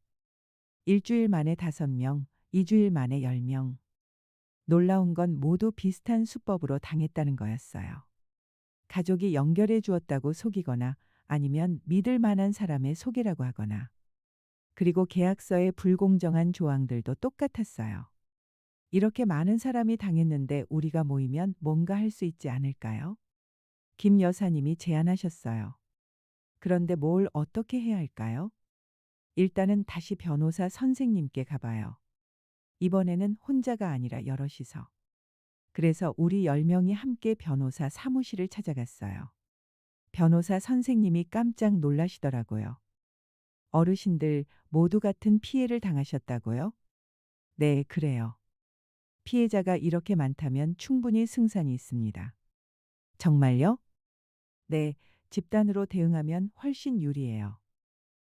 일주일 만에 5명, 2주일 만에 10명. 놀라운 건 모두 비슷한 수법으로 당했다는 거였어요. 가족이 연결해 주었다고 속이거나 아니면 믿을 만한 사람의 소개라고 하거나. 그리고 계약서의 불공정한 조항들도 똑같았어요. 이렇게 많은 사람이 당했는데 우리가 모이면 뭔가 할 수 있지 않을까요? 김 여사님이 제안하셨어요. 그런데 뭘 어떻게 해야 할까요? 일단은 다시 변호사 선생님께 가봐요. 이번에는 혼자가 아니라 여럿이서. 그래서 우리 10명이 함께 변호사 사무실을 찾아갔어요. 변호사 선생님이 깜짝 놀라시더라고요. 어르신들 모두 같은 피해를 당하셨다고요? 네, 그래요. 피해자가 이렇게 많다면 충분히 승산이 있습니다. 정말요? 네, 집단으로 대응하면 훨씬 유리해요.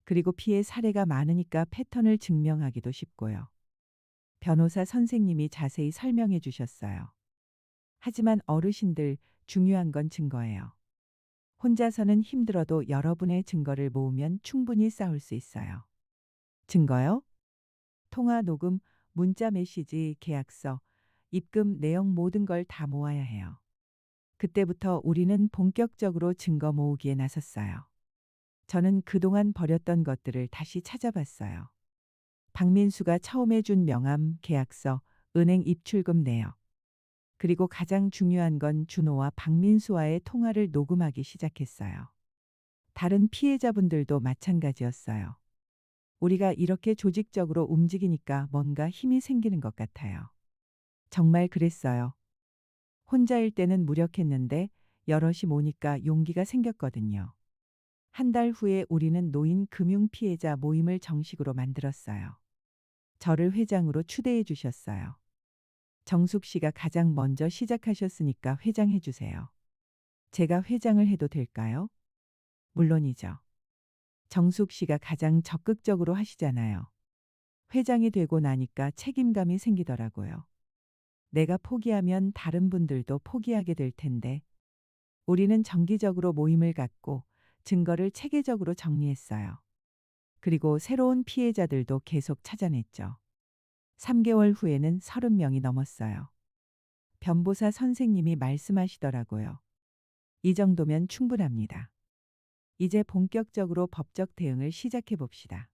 그리고 피해 사례가 많으니까 패턴을 증명하기도 쉽고요. 변호사 선생님이 자세히 설명해 주셨어요. 하지만 어르신들, 중요한 건 증거예요. 혼자서는 힘들어도 여러분의 증거를 모으면 충분히 싸울 수 있어요. 증거요? 통화 녹음, 문자 메시지, 계약서, 입금 내용 모든 걸 다 모아야 해요. 그때부터 우리는 본격적으로 증거 모으기에 나섰어요. 저는 그동안 버렸던 것들을 다시 찾아봤어요. 박민수가 처음에 준 명함, 계약서, 은행 입출금 내역. 그리고 가장 중요한 건 준호와 박민수와의 통화를 녹음하기 시작했어요. 다른 피해자분들도 마찬가지였어요. 우리가 이렇게 조직적으로 움직이니까 뭔가 힘이 생기는 것 같아요. 정말 그랬어요. 혼자일 때는 무력했는데 여럿이 모니까 용기가 생겼거든요. 한 달 후에 우리는 노인 금융 피해자 모임을 정식으로 만들었어요. 저를 회장으로 추대해 주셨어요. 정숙 씨가 가장 먼저 시작하셨으니까 회장해 주세요. 제가 회장을 해도 될까요? 물론이죠. 정숙 씨가 가장 적극적으로 하시잖아요. 회장이 되고 나니까 책임감이 생기더라고요. 내가 포기하면 다른 분들도 포기하게 될 텐데, 우리는 정기적으로 모임을 갖고 증거를 체계적으로 정리했어요. 그리고 새로운 피해자들도 계속 찾아냈죠. 3개월 후에는 30명이 넘었어요. 변보사 선생님이 말씀하시더라고요. 이 정도면 충분합니다. 이제 본격적으로 법적 대응을 시작해 봅시다.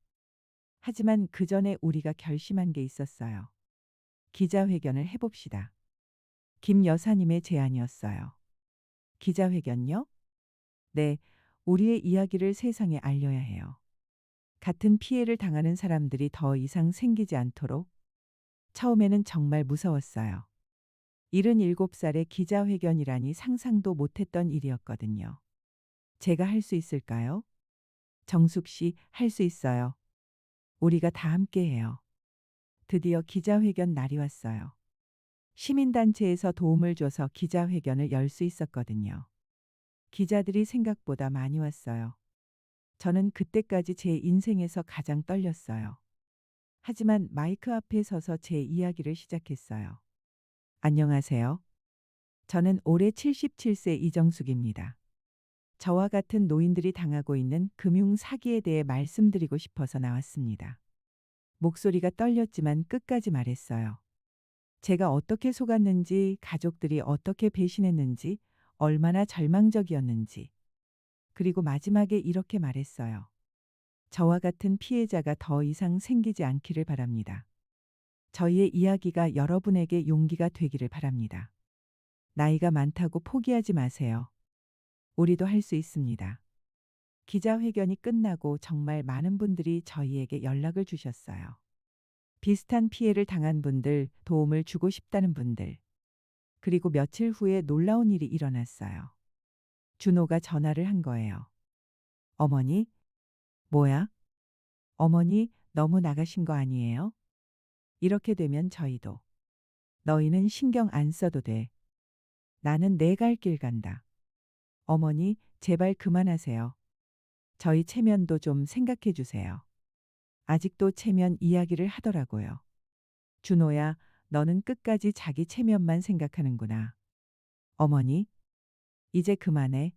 하지만 그 전에 우리가 결심한 게 있었어요. 기자회견을 해봅시다. 김 여사님의 제안이었어요. 기자회견요? 네, 우리의 이야기를 세상에 알려야 해요. 같은 피해를 당하는 사람들이 더 이상 생기지 않도록. 처음에는 정말 무서웠어요. 77살의 기자회견이라니 상상도 못했던 일이었거든요. 제가 할 수 있을까요? 정숙 씨, 할 수 있어요. 우리가 다 함께 해요. 드디어 기자회견 날이 왔어요. 시민단체에서 도움을 줘서 기자회견을 열 수 있었거든요. 기자들이 생각보다 많이 왔어요. 저는 그때까지 제 인생에서 가장 떨렸어요. 하지만 마이크 앞에 서서 제 이야기를 시작했어요. 안녕하세요. 저는 올해 77세 이정숙입니다. 저와 같은 노인들이 당하고 있는 금융 사기에 대해 말씀드리고 싶어서 나왔습니다. 목소리가 떨렸지만 끝까지 말했어요. 제가 어떻게 속았는지, 가족들이 어떻게 배신했는지, 얼마나 절망적이었는지. 그리고 마지막에 이렇게 말했어요. 저와 같은 피해자가 더 이상 생기지 않기를 바랍니다. 저희의 이야기가 여러분에게 용기가 되기를 바랍니다. 나이가 많다고 포기하지 마세요. 우리도 할 수 있습니다. 기자회견이 끝나고 정말 많은 분들이 저희에게 연락을 주셨어요. 비슷한 피해를 당한 분들, 도움을 주고 싶다는 분들. 그리고 며칠 후에 놀라운 일이 일어났어요. 준호가 전화를 한 거예요. 어머니? 뭐야? 어머니, 너무 나가신 거 아니에요? 이렇게 되면 저희도. 너희는 신경 안 써도 돼. 나는 내 갈 길 간다. 어머니, 제발 그만하세요. 저희 체면도 좀 생각해 주세요. 아직도 체면 이야기를 하더라고요. 준호야, 너는 끝까지 자기 체면만 생각하는구나. 어머니, 이제 그만해.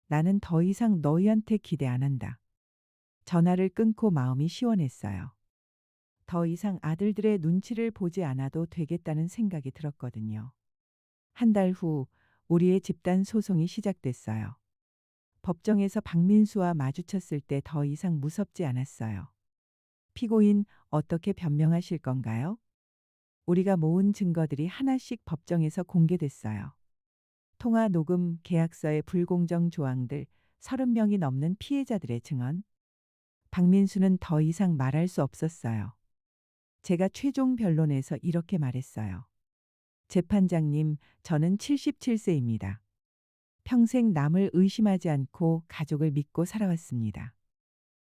나는 더 이상 너희한테 기대 안 한다. 전화를 끊고 마음이 시원했어요. 더 이상 아들들의 눈치를 보지 않아도 되겠다는 생각이 들었거든요. 한 달 후 우리의 집단 소송이 시작됐어요. 법정에서 박민수와 마주쳤을 때 더 이상 무섭지 않았어요. 피고인, 어떻게 변명하실 건가요? 우리가 모은 증거들이 하나씩 법정에서 공개됐어요. 통화 녹음, 계약서의 불공정 조항들, 30명이 넘는 피해자들의 증언. 박민수는 더 이상 말할 수 없었어요. 제가 최종 변론에서 이렇게 말했어요. 재판장님, 저는 77세입니다. 평생 남을 의심하지 않고 가족을 믿고 살아왔습니다.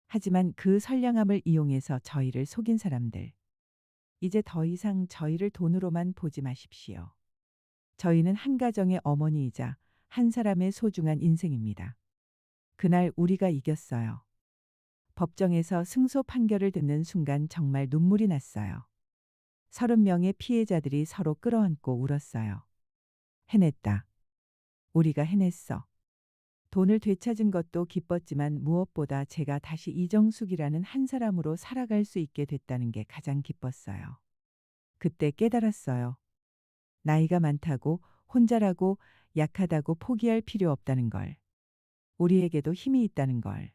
하지만 그 선량함을 이용해서 저희를 속인 사람들. 이제 더 이상 저희를 돈으로만 보지 마십시오. 저희는 한 가정의 어머니이자 한 사람의 소중한 인생입니다. 그날 우리가 이겼어요. 법정에서 승소 판결을 듣는 순간 정말 눈물이 났어요. 30명의 피해자들이 서로 끌어안고 울었어요. 해냈다. 우리가 해냈어. 돈을 되찾은 것도 기뻤지만 무엇보다 제가 다시 이정숙이라는 한 사람으로 살아갈 수 있게 됐다는 게 가장 기뻤어요. 그때 깨달았어요. 나이가 많다고, 혼자라고, 약하다고 포기할 필요 없다는 걸. 우리에게도 힘이 있다는 걸.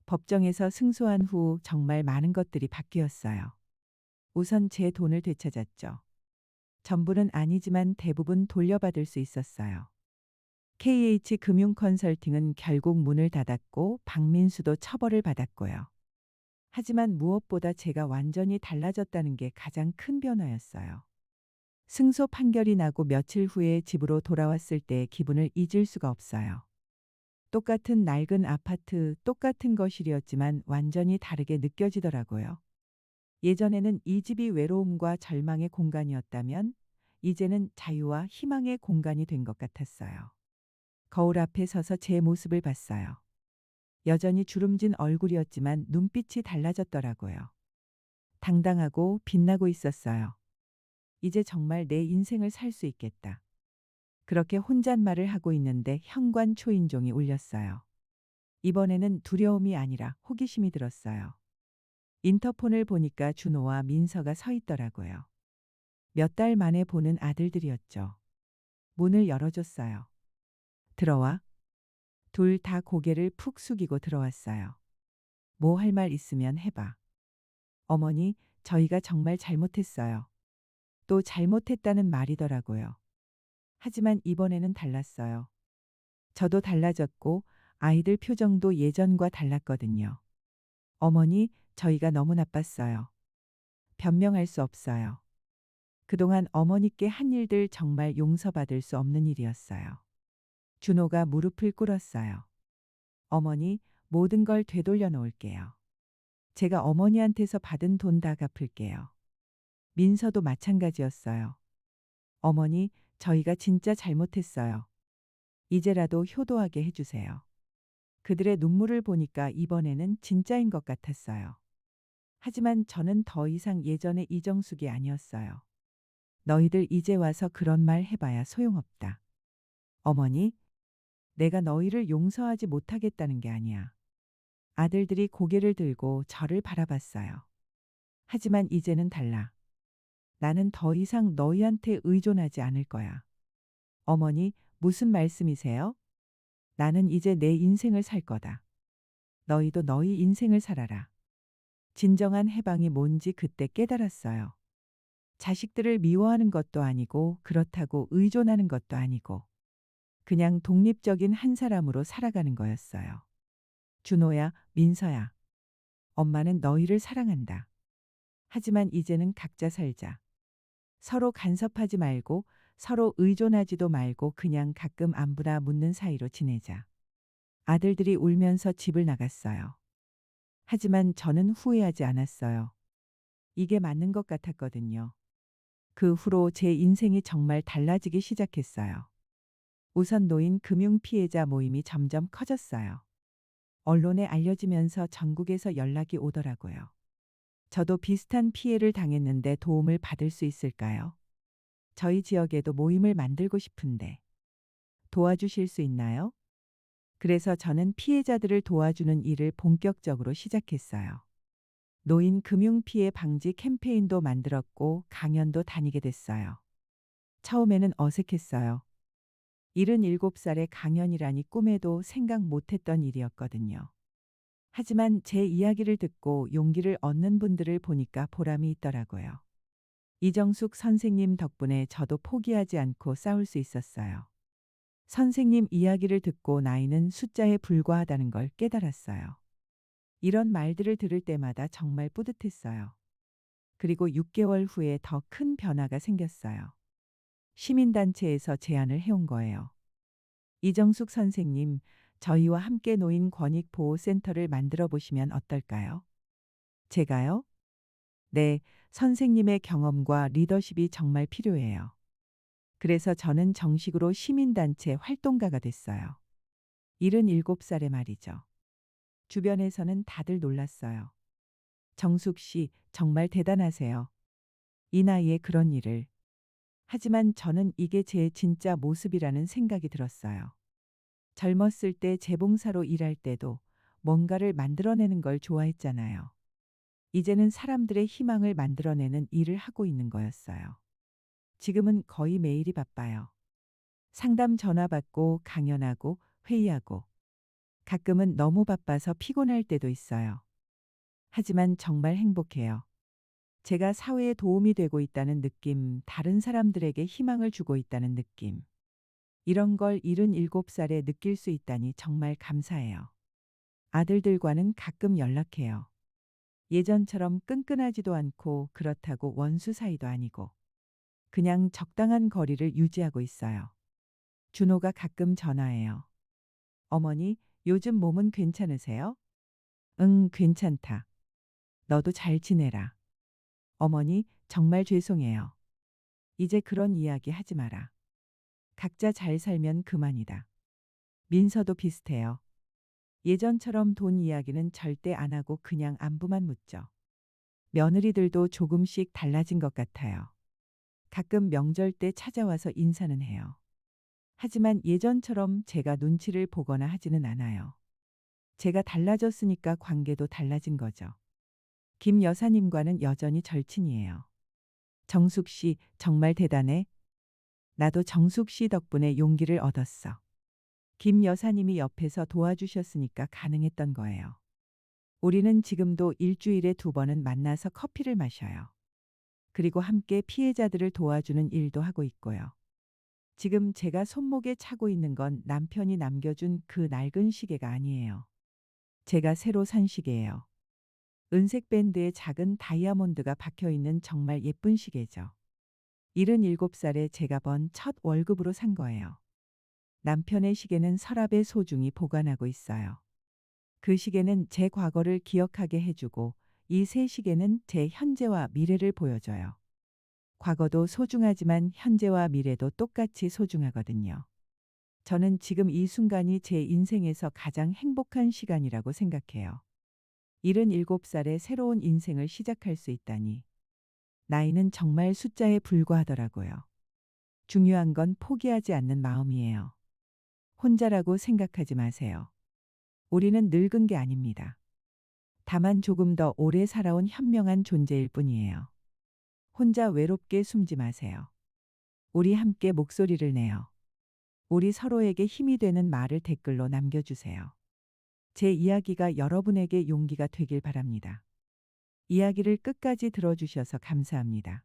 법정에서 승소한 후 정말 많은 것들이 바뀌었어요. 우선 제 돈을 되찾았죠. 전부는 아니지만 대부분 돌려받을 수 있었어요. KH금융컨설팅은 결국 문을 닫았고 박민수도 처벌을 받았고요. 하지만 무엇보다 제가 완전히 달라졌다는 게 가장 큰 변화였어요. 승소 판결이 나고 며칠 후에 집으로 돌아왔을 때 기분을 잊을 수가 없어요. 똑같은 낡은 아파트, 똑같은 거실이었지만 완전히 다르게 느껴지더라고요. 예전에는 이 집이 외로움과 절망의 공간이었다면 이제는 자유와 희망의 공간이 된 것 같았어요. 거울 앞에 서서 제 모습을 봤어요. 여전히 주름진 얼굴이었지만 눈빛이 달라졌더라고요. 당당하고 빛나고 있었어요. 이제 정말 내 인생을 살 수 있겠다. 그렇게 혼잣말을 하고 있는데 현관 초인종이 울렸어요. 이번에는 두려움이 아니라 호기심이 들었어요. 인터폰을 보니까 준호와 민서가 서 있더라고요. 몇 달 만에 보는 아들들이었죠. 문을 열어줬어요. 들어와. 둘 다 고개를 푹 숙이고 들어왔어요. 뭐 할 말 있으면 해봐. 어머니, 저희가 정말 잘못했어요. 또 잘못했다는 말이더라고요. 하지만 이번에는 달랐어요. 저도 달라졌고 아이들 표정도 예전과 달랐거든요. 어머니, 저희가 너무 나빴어요. 변명할 수 없어요. 그동안 어머니께 한 일들 정말 용서받을 수 없는 일이었어요. 준호가 무릎을 꿇었어요. 어머니, 모든 걸 되돌려 놓을게요. 제가 어머니한테서 받은 돈 다 갚을게요. 민서도 마찬가지였어요. 어머니, 저희가 진짜 잘못했어요. 이제라도 효도하게 해주세요. 그들의 눈물을 보니까 이번에는 진짜인 것 같았어요. 하지만 저는 더 이상 예전의 이정숙이 아니었어요. 너희들 이제 와서 그런 말 해봐야 소용없다. 어머니, 내가 너희를 용서하지 못하겠다는 게 아니야. 아들들이 고개를 들고 저를 바라봤어요. 하지만 이제는 달라. 나는 더 이상 너희한테 의존하지 않을 거야. 어머니, 무슨 말씀이세요? 나는 이제 내 인생을 살 거다. 너희도 너희 인생을 살아라. 진정한 해방이 뭔지 그때 깨달았어요. 자식들을 미워하는 것도 아니고 그렇다고 의존하는 것도 아니고 그냥 독립적인 한 사람으로 살아가는 거였어요. 준호야, 민서야. 엄마는 너희를 사랑한다. 하지만 이제는 각자 살자. 서로 간섭하지 말고 서로 의존하지도 말고 그냥 가끔 안부나 묻는 사이로 지내자. 아들들이 울면서 집을 나갔어요. 하지만 저는 후회하지 않았어요. 이게 맞는 것 같았거든요. 그 후로 제 인생이 정말 달라지기 시작했어요. 우선 노인 금융 피해자 모임이 점점 커졌어요. 언론에 알려지면서 전국에서 연락이 오더라고요. 저도 비슷한 피해를 당했는데 도움을 받을 수 있을까요? 저희 지역에도 모임을 만들고 싶은데 도와주실 수 있나요? 그래서 저는 피해자들을 도와주는 일을 본격적으로 시작했어요. 노인 금융 피해 방지 캠페인도 만들었고 강연도 다니게 됐어요. 처음에는 어색했어요. 77살의 강연이라니 꿈에도 생각 못했던 일이었거든요. 하지만 제 이야기를 듣고 용기를 얻는 분들을 보니까 보람이 있더라고요. 이정숙 선생님 덕분에 저도 포기하지 않고 싸울 수 있었어요. 선생님 이야기를 듣고 나이는 숫자에 불과하다는 걸 깨달았어요. 이런 말들을 들을 때마다 정말 뿌듯했어요. 그리고 6개월 후에 더 큰 변화가 생겼어요. 시민단체에서 제안을 해온 거예요. 이정숙 선생님, 저희와 함께 노인 권익보호센터를 만들어 보시면 어떨까요? 제가요? 네, 선생님의 경험과 리더십이 정말 필요해요. 그래서 저는 정식으로 시민단체 활동가가 됐어요. 77살의 말이죠. 주변에서는 다들 놀랐어요. 정숙 씨, 정말 대단하세요. 이 나이에 그런 일을. 하지만 저는 이게 제 진짜 모습이라는 생각이 들었어요. 젊었을 때 재봉사로 일할 때도 뭔가를 만들어내는 걸 좋아했잖아요. 이제는 사람들의 희망을 만들어내는 일을 하고 있는 거였어요. 지금은 거의 매일이 바빠요. 상담 전화 받고 강연하고 회의하고 가끔은 너무 바빠서 피곤할 때도 있어요. 하지만 정말 행복해요. 제가 사회에 도움이 되고 있다는 느낌, 다른 사람들에게 희망을 주고 있다는 느낌. 이런 걸 77살에 느낄 수 있다니 정말 감사해요. 아들들과는 가끔 연락해요. 예전처럼 끈끈하지도 않고 그렇다고 원수 사이도 아니고 그냥 적당한 거리를 유지하고 있어요. 준호가 가끔 전화해요. 어머니, 요즘 몸은 괜찮으세요? 응, 괜찮다. 너도 잘 지내라. 어머니, 정말 죄송해요. 이제 그런 이야기 하지 마라. 각자 잘 살면 그만이다. 민서도 비슷해요. 예전처럼 돈 이야기는 절대 안 하고 그냥 안부만 묻죠. 며느리들도 조금씩 달라진 것 같아요. 가끔 명절 때 찾아와서 인사는 해요. 하지만 예전처럼 제가 눈치를 보거나 하지는 않아요. 제가 달라졌으니까 관계도 달라진 거죠. 김 여사님과는 여전히 절친이에요. 정숙 씨, 정말 대단해. 나도 정숙 씨 덕분에 용기를 얻었어. 김 여사님이 옆에서 도와주셨으니까 가능했던 거예요. 우리는 지금도 일주일에 2번은 만나서 커피를 마셔요. 그리고 함께 피해자들을 도와주는 일도 하고 있고요. 지금 제가 손목에 차고 있는 건 남편이 남겨준 그 낡은 시계가 아니에요. 제가 새로 산 시계예요. 은색 밴드에 작은 다이아몬드가 박혀 있는 정말 예쁜 시계죠. 77살에 제가 번 첫 월급으로 산 거예요. 남편의 시계는 서랍에 소중히 보관하고 있어요. 그 시계는 제 과거를 기억하게 해주고 이 새 시계는 제 현재와 미래를 보여줘요. 과거도 소중하지만 현재와 미래도 똑같이 소중하거든요. 저는 지금 이 순간이 제 인생에서 가장 행복한 시간이라고 생각해요. 77살에 새로운 인생을 시작할 수 있다니. 나이는 정말 숫자에 불과하더라고요. 중요한 건 포기하지 않는 마음이에요. 혼자라고 생각하지 마세요. 우리는 늙은 게 아닙니다. 다만 조금 더 오래 살아온 현명한 존재일 뿐이에요. 혼자 외롭게 숨지 마세요. 우리 함께 목소리를 내요. 우리 서로에게 힘이 되는 말을 댓글로 남겨주세요. 제 이야기가 여러분에게 용기가 되길 바랍니다. 이야기를 끝까지 들어주셔서 감사합니다.